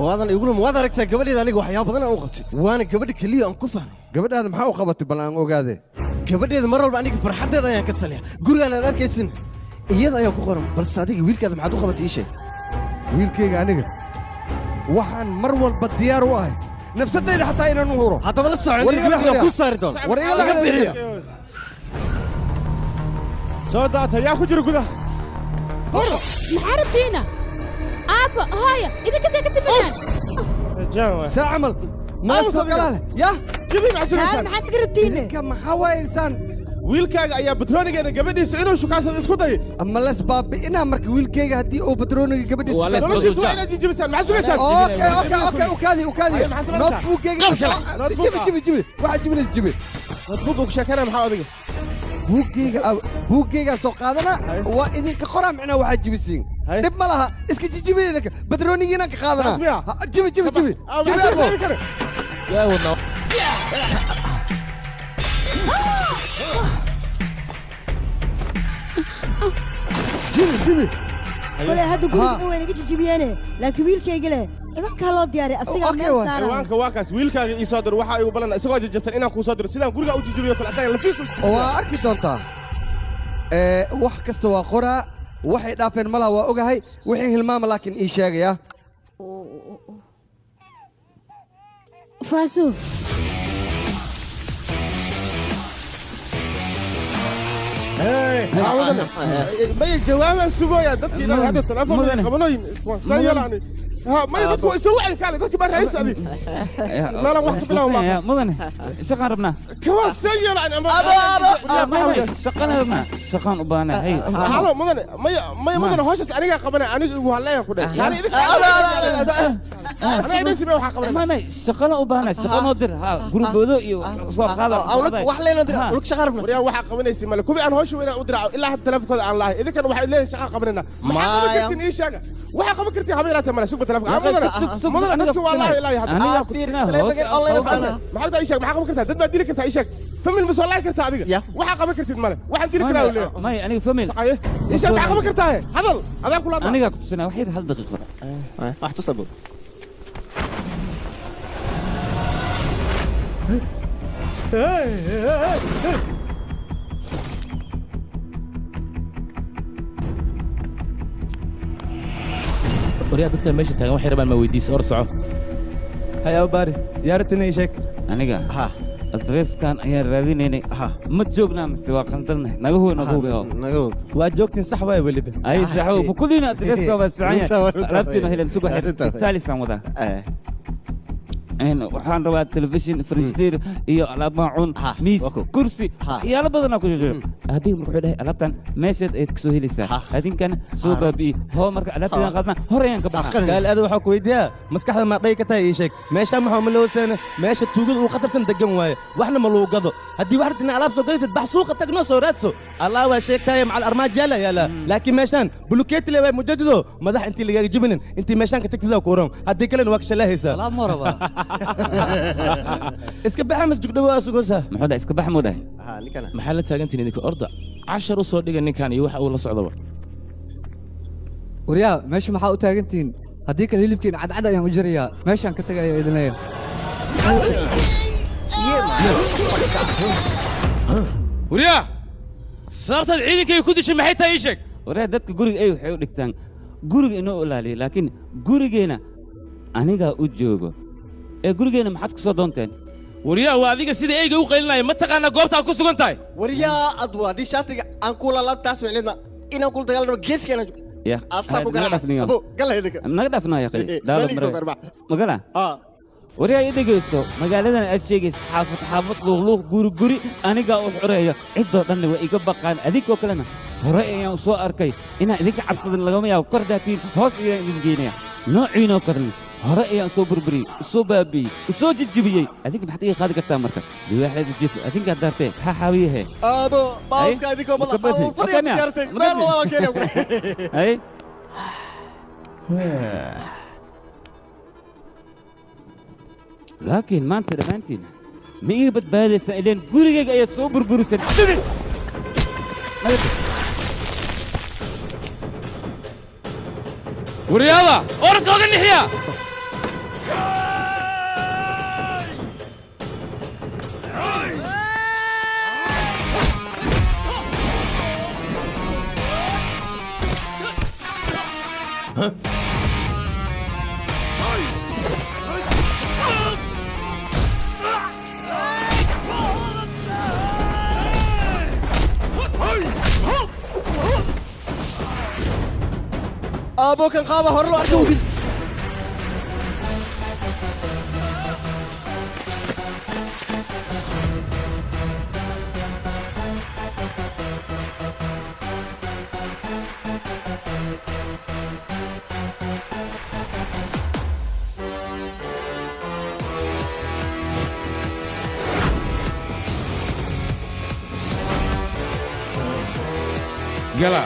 oo aadan igula waad aragtaa gabadheeda aniga waxyaaba badan aan u qabtay waana gabadha keliya aan ku fahmay gabadhaada maxaa u qabatay bal aan ogaadee gabadheeda mar walba aniga farxaddeeda ayaan ka taliya gurigaan aad arkaysin iyada ayaa ku qoran balse adiga wiilkaada maxaad u qabatay ii sheeg wiilkayga aniga waxaan mar walba diyaar u ahay nafsadayda xataa inaan u huro haddaba la socon ku saari doon war iga bixiya soo daata yaa ku jira gudaha maxaa rabtiina aabba hooyo idinka dee ka timaadaan saa camal ma soo galaale yaa jibi maxaa maxaad iga rabtiine ninka maxaa waaye insaan wiilkaaga ayaa batroonigeena gabadhiisa inuu shukaasado isku dayay ama les baabi'inaa marka wiilkayga haddii uu batrooniga gabadhiisa noloshiisa waa inaad jijibisaan maxaa sugaysaan okay ukaadi notebookgayga jibi waxaa jibinaysa jibi notebook ku sheekana maxaa adiga buuggaygaa soo qaadana waa idinka qoraa micnaa waxaa jibisiin dhib ma laha iska jijibiya idinka batroonigiinaan ka qaadanaa jibi jibi kole hadda guriga way naga jijibiyeene laakiin wiilkayga leh ciwaankaa loo diyaariy asigaa meel saaran ciwaanka waa kaas wiilkaaga ii soo dir waxa igu balan isagoo jajabtan inaan kuu soo diro sidaan guriga u jijibiyo kale asaga lafiisu waa arki doontaa wax kasta waa qoraa waxay dhaafeen malaha waa ogahay wixii hilmaama laakiin ii sheegaya faaso maya jawaabaan sugooyaa dadkii dhan hadda telefoon qabanooyin saan yeelaani maya dadku way soo wacay kaale dadkii baa raaysta adi maalan wax ka bilaabo ma mudane shaqaan rabnaa kawaa saan yeelaan ama shaqaan rabnaa shaqaan u baana hay halo mudane maya mudane hawshaas anigaa qabana aniga igu halleeyan ku dhahay yani idinka aniga inaysi bay waxaa qabana may shaqana u baana shaqanoo dir ha guruboodo iyo soo qaada wax leynoo dir ulk shaqa rabna waryaa waxaa qabanaysi male kubi aan hawsha weynaa u diraa ilaa hadda telefonkooda aan lahay idinkana waxay leeyihin shaqa qabanayna maxaa qaban kartiin ii sheega waxaa qaban kartiin haba yaraatee male sugba telefonka mudane dadka waa lahay ilaahi hadda maxaa ii sheeg maxaa qaban kartaa dad baad dili kartaa ii sheeg famil ma soo laahi kartaa adiga waxaa qaban kartid male waxaan dili karaa leeyahay may aniga famil ii sheeg maxaa qaban kartaa hadal adaa kula aniga ku tusinaa wax yar hal daqiiqo wax tusabo waryaa dadka meesha taagan waxay rabaan ma weydiisa or soco hayaa baari yaaratina ii sheeg aniga adreeskan ayaan raadinaynay ma joognaa mise waa qandarnay naga hubi waa joogtiin sax waay weliba ay saxo kullina adreeska waa saxan alaabtiina helan sugo taalisaan wadaa waxaan rabaa telefishin frinjteer iyo alaab maacun miis kursi waxyaalo badanaa ku jiro aabihi markuu dhahay alaabtan meeshaad ayaad kasoo helaysaa adinkana soo baabi'i hoo marka alaabteedan qaadna horeyaan ka baxaa gaal aad waxaa ku weydiiyaa maskaxda ma dhay ka tahay ii sheeg meeshaan maxaa ma loo seena meesha tuugada uu khatarsan degan waaye waxna ma lagu gado haddii wax rabtina alaab soo gadatid bax suuqa tag noo soo raadso allah waa sheegtaaye macal armaajo yaala yaala laakiin meeshaan bulukeeti le waa mujadido madax intii lagaaga jibinin intii meeshaan ka tagtida ku oran haddii kalena waa kashalahaysaa alaab ma raba iska baxa mas jugdhawo asugosa maxaa iska bax mudahay maxaa la taagantiin idinka orda cashar u soo dhiga ninkan iyo waxa uu la socdaba waryaa meesha maxaa u taagantihiin haddii kale hilibkiina cadcad ayaan u jirayaa meeshaan ka tagaya idin leeyahay waryaa sababtaad ciidankayga ku dishay maxay tahay ii sheeg waryaa dadka guriga ay waxay u dhigtaan guriga inoo ilaaliya laakiin gurigeena anigaa u joogo ee gurigeena maxaad ku soo doonteen waryaa waa adiga sida eyga u qaylinaya ma taqaanaa goobta aad ku sugan tahay waryaa adwa haddii shaatiga aan kula laabtaas micneedna inaan kula dagaalano geeskeena يا أصابو قلع أبو قلع هيك نقدر فينا يا أخي دار مقلع وريا يدقيسو مقالنا أشيجس حافظ لغلوغ جوري أنا جا أحرية عدة دنا وإيجاب قان أذيك وكلنا رأي يوم سو أركي إنا ذيك عبصد اللغمية وكرداتين هوس من جينيا نوعينو كرني رأي يوم سو بربري سو بابي سو جيبي أذيك محتاج خالد كتام مركز بواحد الجيف أذيك قدرته حاويه أبو باوس كذيك والله فريق جارسين ما الله وكيله أي لكن ما أنت رمانتين مية بتبادل سائلين قولي يا سو بربري سن ورياضة أورس فوق الناحية أبو كان قابه هرلو أركودي قلع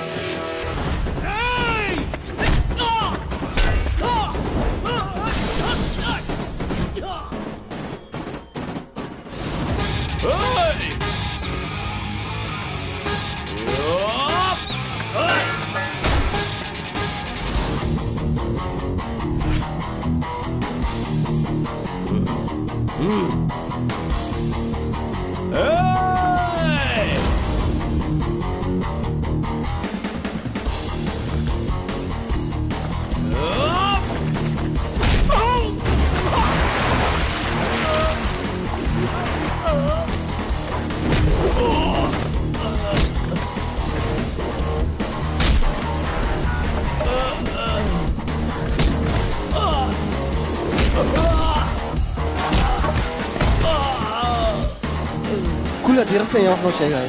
كل ديرتنا يا واحد شيء هاي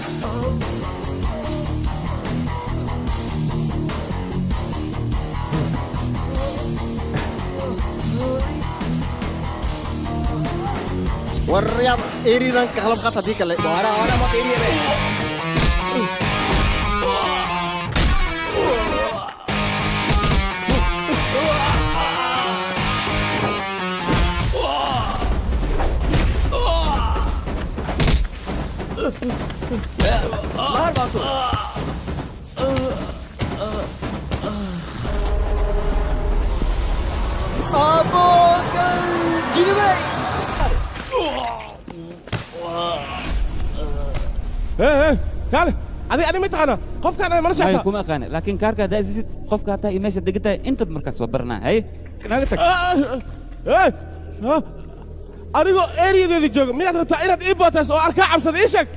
والرياض إيريدان كهلم قطع ديك اللي وأنا ما تيري مار باسو أبو كان جنبي إيه قال أنا متقنا قف كان ما هاي كم أقنا لكن كاركا ده زيد قف كاتا إيماش دقيقة أنت بمركز وبرنا هاي كناقتك إيه ها أنا إيري ذي جوج مين أنت إيرد إيبوتس أو أركع عمسد إيشك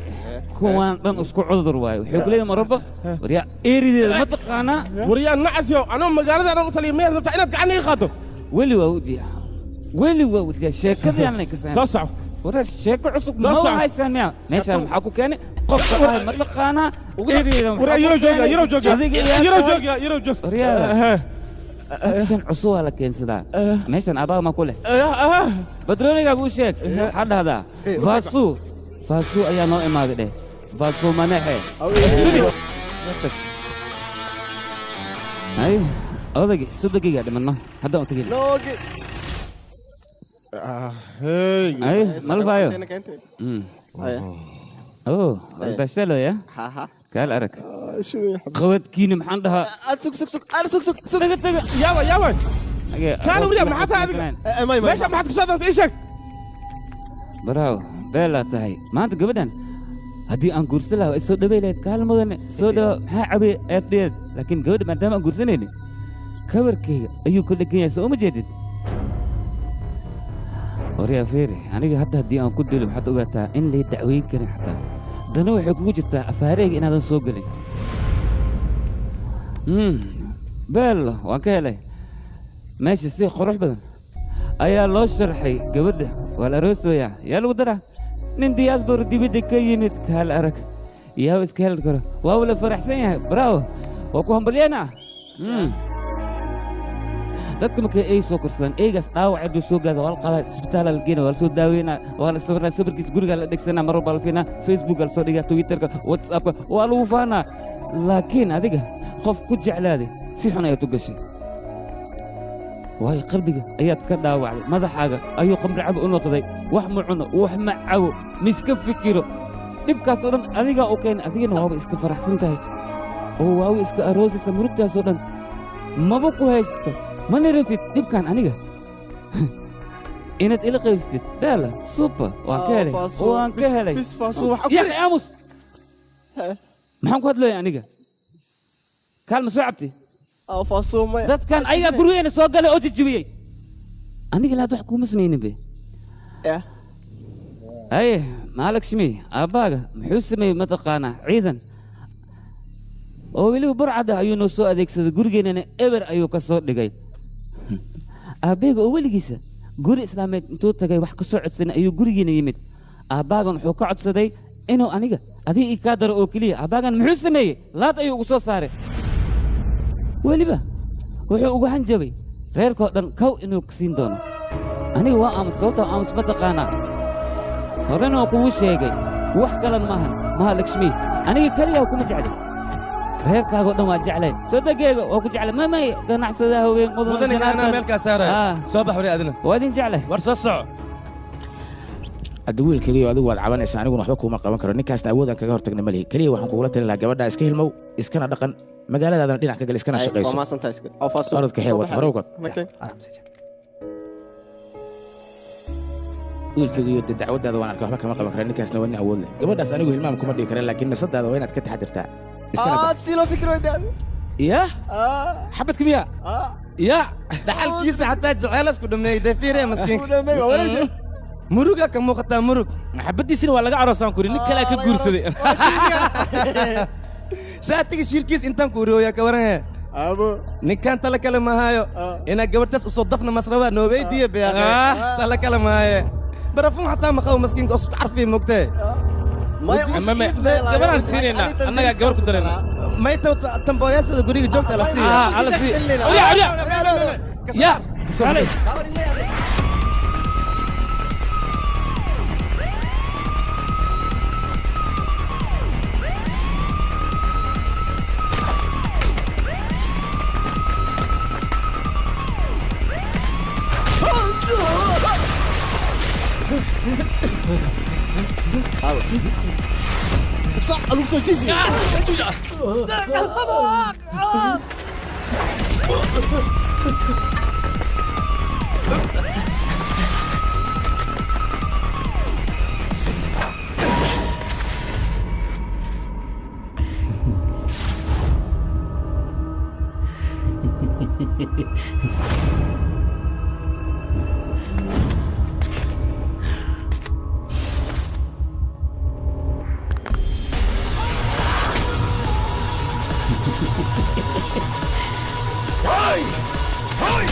كوان دم اسكو عذر واي وحيو كليه مربى وريا إيري ذي متقنا وريا نعسيو أنا مقالة أنا قلت لي مين أنت إيرد قعني خاطر ولي وودي weli waa wadiyaa sheekadii aan ka sameeyay soo soco warar sheeko cusub ma Soo soco. haysan miya meeshaan maxaa ku keenay qofka ah ma taqaanaa waraa yaro jooga yaro jooga yaro jooga yaro jooga waryaada action cusub waa la keensadaa meeshaan abaaga ma ku leh badrooniga buu sheeg waxaa dhahdaa faasu ayaa noo imaaday dheh faasu manaxe ay odaygi sodogiga dhimanno haddaan u tegin ay malfaayo oh albashalo ya kaal arag qawadkiina maxaan dhahaa taga yaaba kaana wariya maxaa tahay adiga meesha maxaad ka soo dantay ii sheeg baraaw beelaa tahay maanta gabadhan haddii aan guursan lahaa ay soo dhaway lahayd kaalmadane soo dhawo maxaa cabay eebdeed laakiin gabadha maadaama aan guursanaynin kabarkayga ayuu ku dhegan yahay soo uma jeedid waryaa feere aniga hadda haddii aan ku dilo waxaad ogaataa in lay dacweyn karin xataa dana waxay kugu jirtaa afaareyga inaadan soo gelin beello waan ka helay meesha si qurux badan ayaa loo sharxay gabadha waa la aroosooyaa yaa lagu daraa nin diyaasbor dibadda ka yimid kaal arag yaaba iska heli karo waa wala faraxsan yahay braawo waa ku hambalyeena dadka markay ay soo korsadaan eegaas dhaawac hadduu soo gaado waa la qaadaa isbitaala la geena waa la soo daaweynaa waa la sawirnaa sawirkiisa gurigaa la dhegsanaa mar walba la fiinaa facebooka la soo dhigaa twitterka whatsappka waa lagu faanaa laakiin adiga qof ku jeclaaday si xun ayaad u gashay waayo qalbiga ayaad ka dhaawacday madaxaaga ayuu qamri cabo u noqday wax ma cuno wax ma cabo miska fikiro dhibkaas oo dhan adigaa u keenay adigana waaba iska faraxsan tahay oo waawa iska aroosaysa murugtaasoo dhan maba ku haysto mana rabtid dhibkan aniga inaad ila qaybsatid beela super waan ka helay waan ka helay yaxi aamus maxaan ku hadlaya aniga kaalma soo cabti dadkan ayagaa gurigeenna soo galay oo jijibiyey aniga laad wax kuuma samaynin be aye maalakshmi aabbaaga muxuu sameeyey mataqaanaa ciidan oo weliba burcadda ayuu noo soo adeegsaday gurigeennana eber ayuu ka soo dhigay aabbeega oo weligiisa guri islaameed intuu tagay wax ka soo codsanay ayuu gurigiina yimid aabbaagan wuxuu ka codsaday inuu aniga adiga ii kaa daro oo keliya aabbaagan muxuu sameeyey laad ayuu ugu soo saaray weliba wuxuu ugu hanjabay reerkoo dhan kow inuu siin doono aniga waa aamus sababtoo aamus ma taqaanaa horena waa kugu sheegay wax kalan maahan maha lakshmi aniga keliya kuma jeclay reerkaagoo dhan waa jeclay sodageega waa ku jeclay mamay ganacsadaha haween mudanigana meelkaa saaraya soo bax wari adina waa idin jeclay war soo soco hadda wiilkaygiyo adigu waad cabanaysaa aniguna waxba kuuma qaban karo ninkaasna awoodaan kaga hortagna ma lihi keliya waxaan kugula talin lahaa gabadhaa iska hilmow iskana dhaqan magaaladaadana dhinac ka gal iskana shaqayso orodka xeewad horowgad wiilkaygiyo de dacwaddaada waan arkay waxba kama qaban kara ninkaasna waa nin awood leh gabadhaas anigu hilmaam kuma dhigi kara laakiin nafsadaada waa inaad ka taxadirtaa silo fikro ya xabadka miya ya dhaxalkiisa xataa jeceylasku dhameeyey dee fiiree maskiinka muruga ka muuqataa murug maxabaddiisina waa laga aroosaan kuri nin kalea ka guursaday shaatiga shirkiis intaan ku uriyooyaa ka waran ninkaan tala kale mahaayo inaa gabadhaas usoo dafna masrabaa noobeydiya beaqe tala kale mahaaye barafun xataa maqaw maskiinka osu carfii mogtee gabaraan siinaynaa annagaa gabar ku darayna mayta tambooyaasada guriga joogta la siiya صح الوكسة جدي Hey! Hey!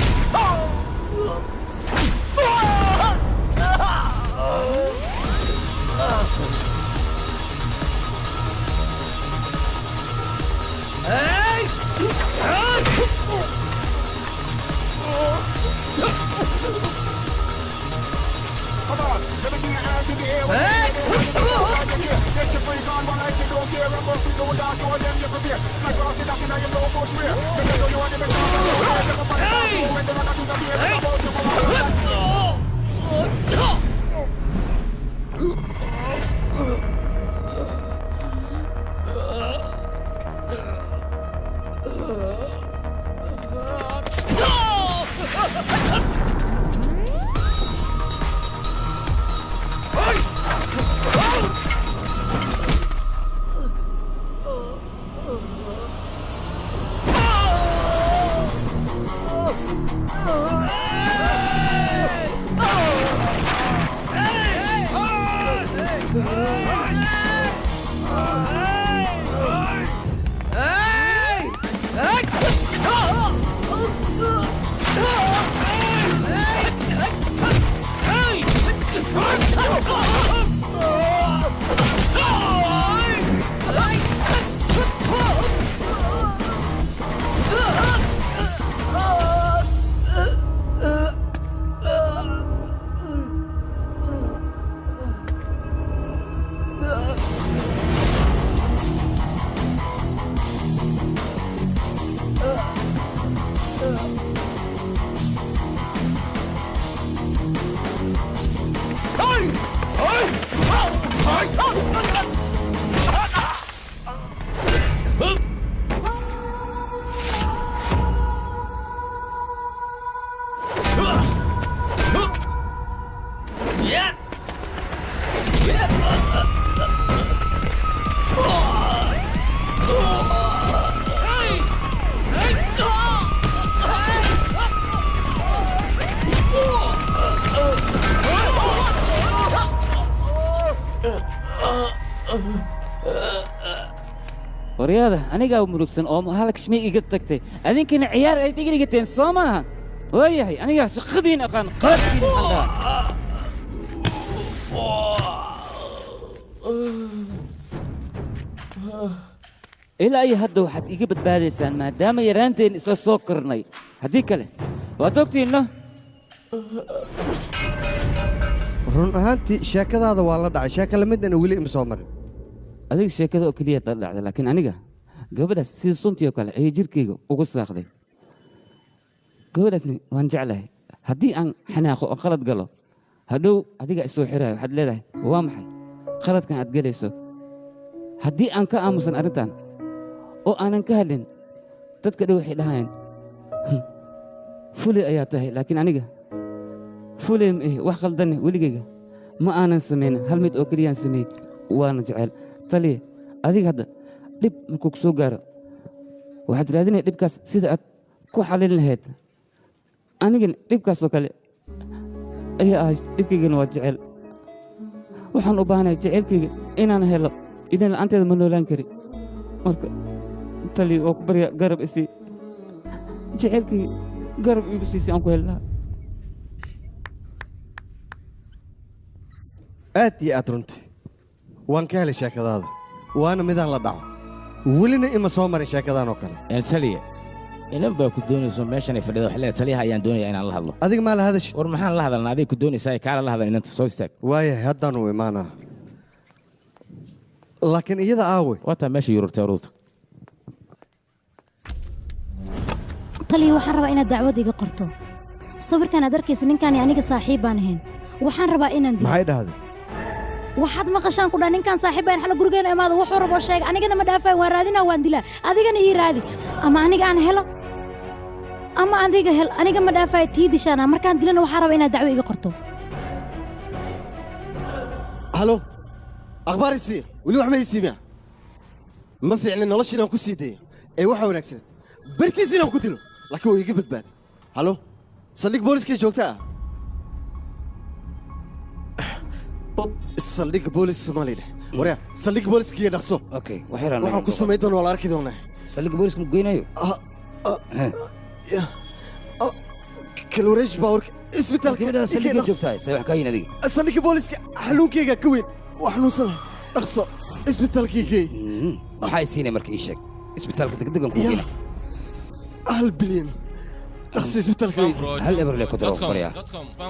Come on, let me see your hands in the air. Get your freak on, but like you don't care. I'm busting no down, show them you prepare. It's like Ross, that's in your low foot wear. Let me know you want to be strong. When the other disappear, it's about to waryaada anigaa murugsan oo halkashmay iga tagtay adinkana ciyaar ay dhigrigateen soo maaha waayahay anigaa shaqadiin aqaan qaladkiin xaldaa ilaa iyo hadda waxaad iga badbaadaysaan maadaama yaraanteen isla soo kornay haddii kale waad ogtiinno run ahaantii sheekadaada waa la dhacay sheeka lamidana weli ima soo marin adiga sheekada oo keliya la dhacday laakiin aniga gabadhaas sida suntii oo kale ayay jirkayga ugu saaqday gabadhaasni waan jeclahay haddii aan xanaaqo oo qalad galo hadhow adiga isoo xiraayo waxaad leedahay waa maxay qaladkan aad gelayso haddii aan ka aamusan arrintan oo aanan ka hadlin dadka dhow waxay dhahayaan fuley ayaa tahay laakiin aniga fuley ma wax qaldanne weligayga ma aanan samayn hal mid oo keliyaan sameeyey waana jecel taliya adiga hadda dhib markuu ku soo gaaro waxaad raadinaya dhibkaas sida aad ku xallin lahayd anigana dhibkaasoo kale ayaa ahay dhibkaygana waa jecel waxaan u baahanahay jecelkayga inaan helo idan la'aanteeda ma noolaan kari marka taliya oo ku barya garab isii jecelkayga garab iigu siisay aan ku heli lahaa aad iyo aad runtii waan ka helay sheekadaada waana midaan la dhaco welina ima soo marin sheekadaan oo kale elsaliya inan baa ku doonayso meeshanay fadhida wax leedahay taliyaha ayaan doonayaa inaan la hadlo adiga maa la hadashid war maxaan la hadalnaa adig ku doonaysaa kaala la hadal inanta soo istaag waayahay haddaan u imaanaa laakiin iyada aawe waataa meesha yururtay aruurta taliya waxaan rabaa inaad dacwad iga qorto sawirkan aad arkaysa ninkaani aniga saaxiib baan ahayn waxaan rabaa inaan dilo maxay dhahday waxaad maqashaan ku dhaa ninkaan saaxiib baan xala gurigeena imaado wuxuu raboo sheega anigana ma dhaafay waan raadinaa waan dilaa adigana ii raadi ama aniga aan helo ama adiga hel aniga ma dhaafay tii dishaana markaan dilana waxaan rabaa inaad dacwo iga qorto halo akhbaar isii weli wax ma isiimiya ma fiicna nolosha inaan ku sii dayo ee waxaa wanaagsaneed bartiis inaan ku dilo laakiin waa iga badbaaday halo saldhig booliskay joogtaa saldhigga booliska soomaaliya dheh waryaa saldhigga booliskiiga dhaqso waxaan ku samayn doona waa la arki doonaa saldhigga booliska ma goynayo kalwareej baawarka isbitaalka saldhigga joogtaa say wax kaayin adiga saldhigga booliska xanuunkayga ka weyn وحنوصل اخصو اسبتال كيكي maxay siinay marka ii sheeg isbitaalka degdegan ku geena 1 bilyan اخصي اسبتال كيكي hal eber le ku daro qorya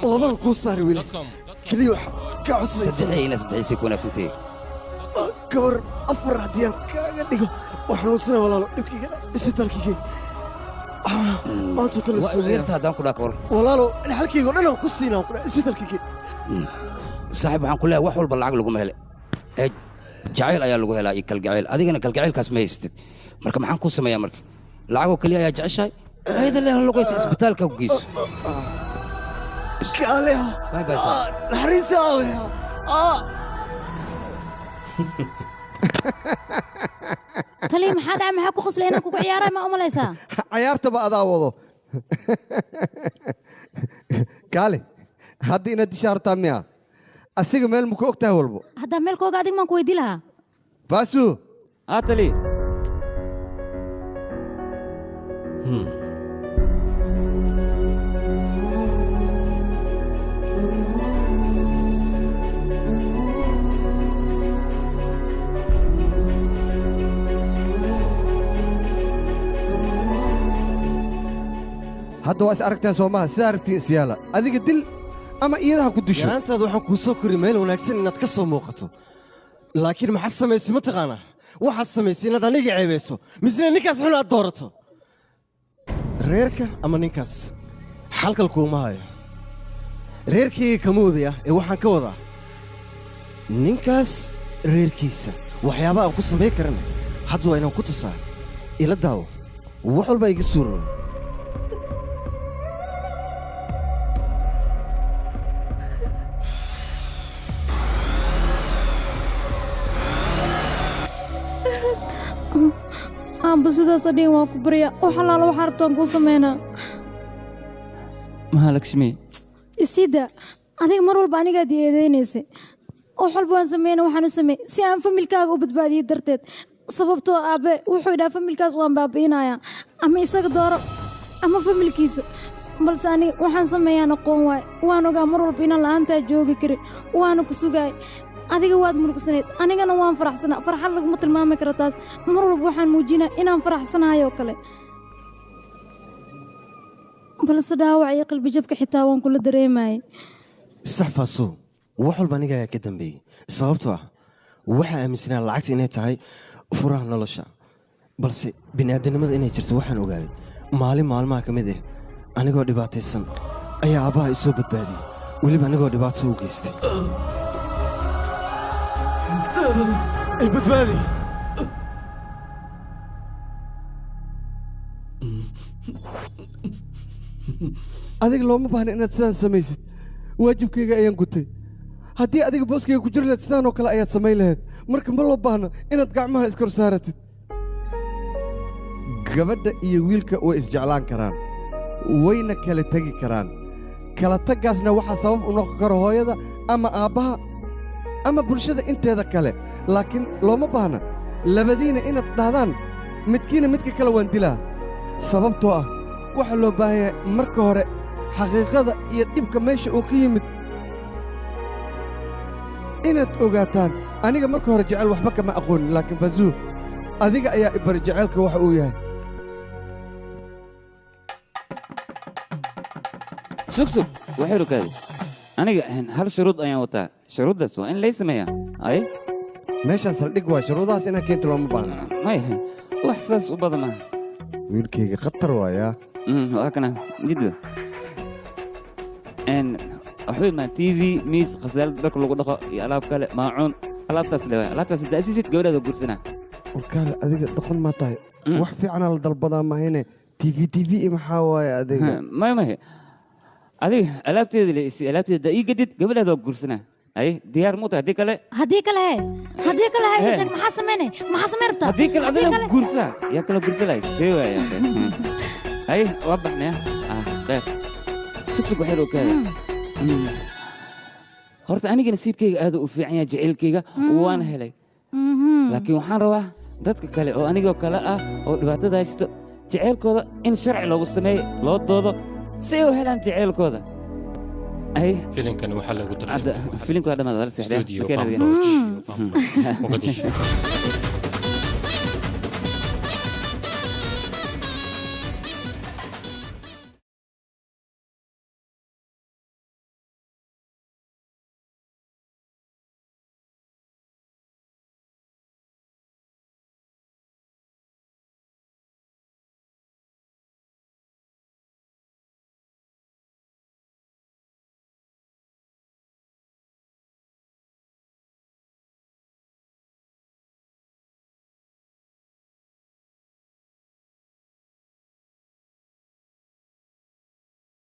والله كو صار ويلي كلي وح كعصي saddexayna saddexaysi ku wanaagsantii كور افر هديان كاغا دغو وحنوصل والله دبكيga اسبتال كيكي ما تسكر weerta hadaan ku dhaakor والله انا halkayga dhan ku siinaa ku اسبتال كيكي saaxiib waxaan ku leeyahay wax walba lacag lagu mahelo jacayl ayaa lagu helaa iyo kalgacayl adigana kalgacaylkaas ma haystid marka maxaan ku sameeyaa marka lacag oo kaliya ayaa jeceshahay ayada leeyahay luqaysa isbitaalka ku geyso كاليا باي باي نحريسي عليها taliya maxaa dhacay maxaa ku qoslayna kugu ciyaaray ma umalaysaa cayaartaba adaa wado kaale haddii inaad dishaartaa miya asiga meel muku og tahay walbo haddaa meelkooga adig maan ku weydii lahaa baasu taliya hadda waa is aragtaan soomaha sidaa aragtiin isyaala adiga dil ama iyadaha ku disho yaraantaada waxaan kuu soo kori meel wanaagsan inaad ka soo muuqato laakiin maxaad samaysay ma taqaanaa waxaad samaysay inaad aniga ceebayso misna ninkaas xun aad doorato reerka ama ninkaas xalkal kuuma hayo reerkayga kama wadaya ee waxaan ka wadaa ninkaas reerkiisa waxyaaba aan ku samayn karana hadda waa inaan ku tusaa ila daawo wax walba iga suurooy aabba sidaas adhigan waan ku baryaa oo xalaalo waxaa rabtaan kuu samaynaa mahalakshmi isiida adiga mar walba anigaad ii eedeynaysay wax walba waan sameeyna waxaan u sameey si aan familkaaga u badbaadiyo darteed sababtoo aabbe wuxuu idhaha familkaas waan baabi'inayaa ama isaga dooro ama familkiisa balse aniga waxaan sameeyaan aqoon waay waan ogaa mar walba inaan la'aantaa joogi karin waana ku sugaay adiga waad murugsanayd anigana waan faraxsanaa farxad laguma tilmaami karo taas mar walba waxaan muujinaa inaan faraxsanahay oo kale balse dhaawac iyo qalbijabka xitaa waan kula dareemayay sax faaso wax walba aniga ayaa ka dambeeyey sababtoo ah waxaa aaminsanaa lacagta inay tahay furaha nolosha balse bini'aadanimada inay jirto waxaan ogaaday maalin maalmaha ka mid ah anigoo dhibaataysan ayaa aabbaha isoo badbaadiyey weliba anigoo dhibaato u geystay ay badbaadi adiga looma baahna inaad sidaan samaysid waajibkayga ayaan gutay haddii adiga booskayga ku jiri lahayd sidaan oo kale ayaad samayn lahayd marka ma loo baahna inaad gacmaha iskor saaratid gabadha iyo wiilka way isjeclaan karaan wayna kala tegi karaan kala taggaasna waxaa sabab u noqon kara hooyada ama aabbaha ama bulshada inteeda kale laakiin looma baahna labadiina inaad dhahdaan midkiina midka kale waan dilaa sababtoo ah waxaa loo baahan yahay marka hore xaqiiqada iyo dhibka meesha uu ka yimid inaad ogaataan aniga marka hore jecel waxba kama aqoonin laakiin fazuu adiga ayaa ibari jecelka waxa uu yahay sugsug waxay rukaadi aniga hal shuruud ayaan wataa shuruuddaas waa in lay sameeyaa ay meeshaan saldhig waa shuruudahaas inaad keento looma baahna may wax saas u badan maaha wiilkayga khatar waayaa waa kana jidda waxbay maa tv miis khasaalad dharka lagu dhaqo iyo alaab kale maacuun alaabtaas leewaay alaabtaas daasiisid gabadhaada guursanaa warkaale adiga doqon maa tahay wax fiicanaa la dalbadaa mahayne tv iyo maxaa waaye adiga may adiga alaabteeda le isi alaabteeda ii gadid gabadhaada waa guursanaa ay diyaar muu tahay haddii kale he sheeg maxaa sameynay maxaa sameyn rabtaa haddii kale adina guursaa yaa kala guursalay see waaya ay waa baxnaya dheer sugsug waxay ogaada horta aniga nasiibkayga aad u fiican yahay jacaylkayga waan helay laakiin waxaan rabaa dadka kale oo anigoo kale ah oo dhibaatada haysto jacaylkooda in sharci loogu sameeyo loo doodo si ay u helaan jacaylkooda أي فيلمكان وحلا قلت فيلمك هذا ما ظل سحر استوديو فامبروج مقدش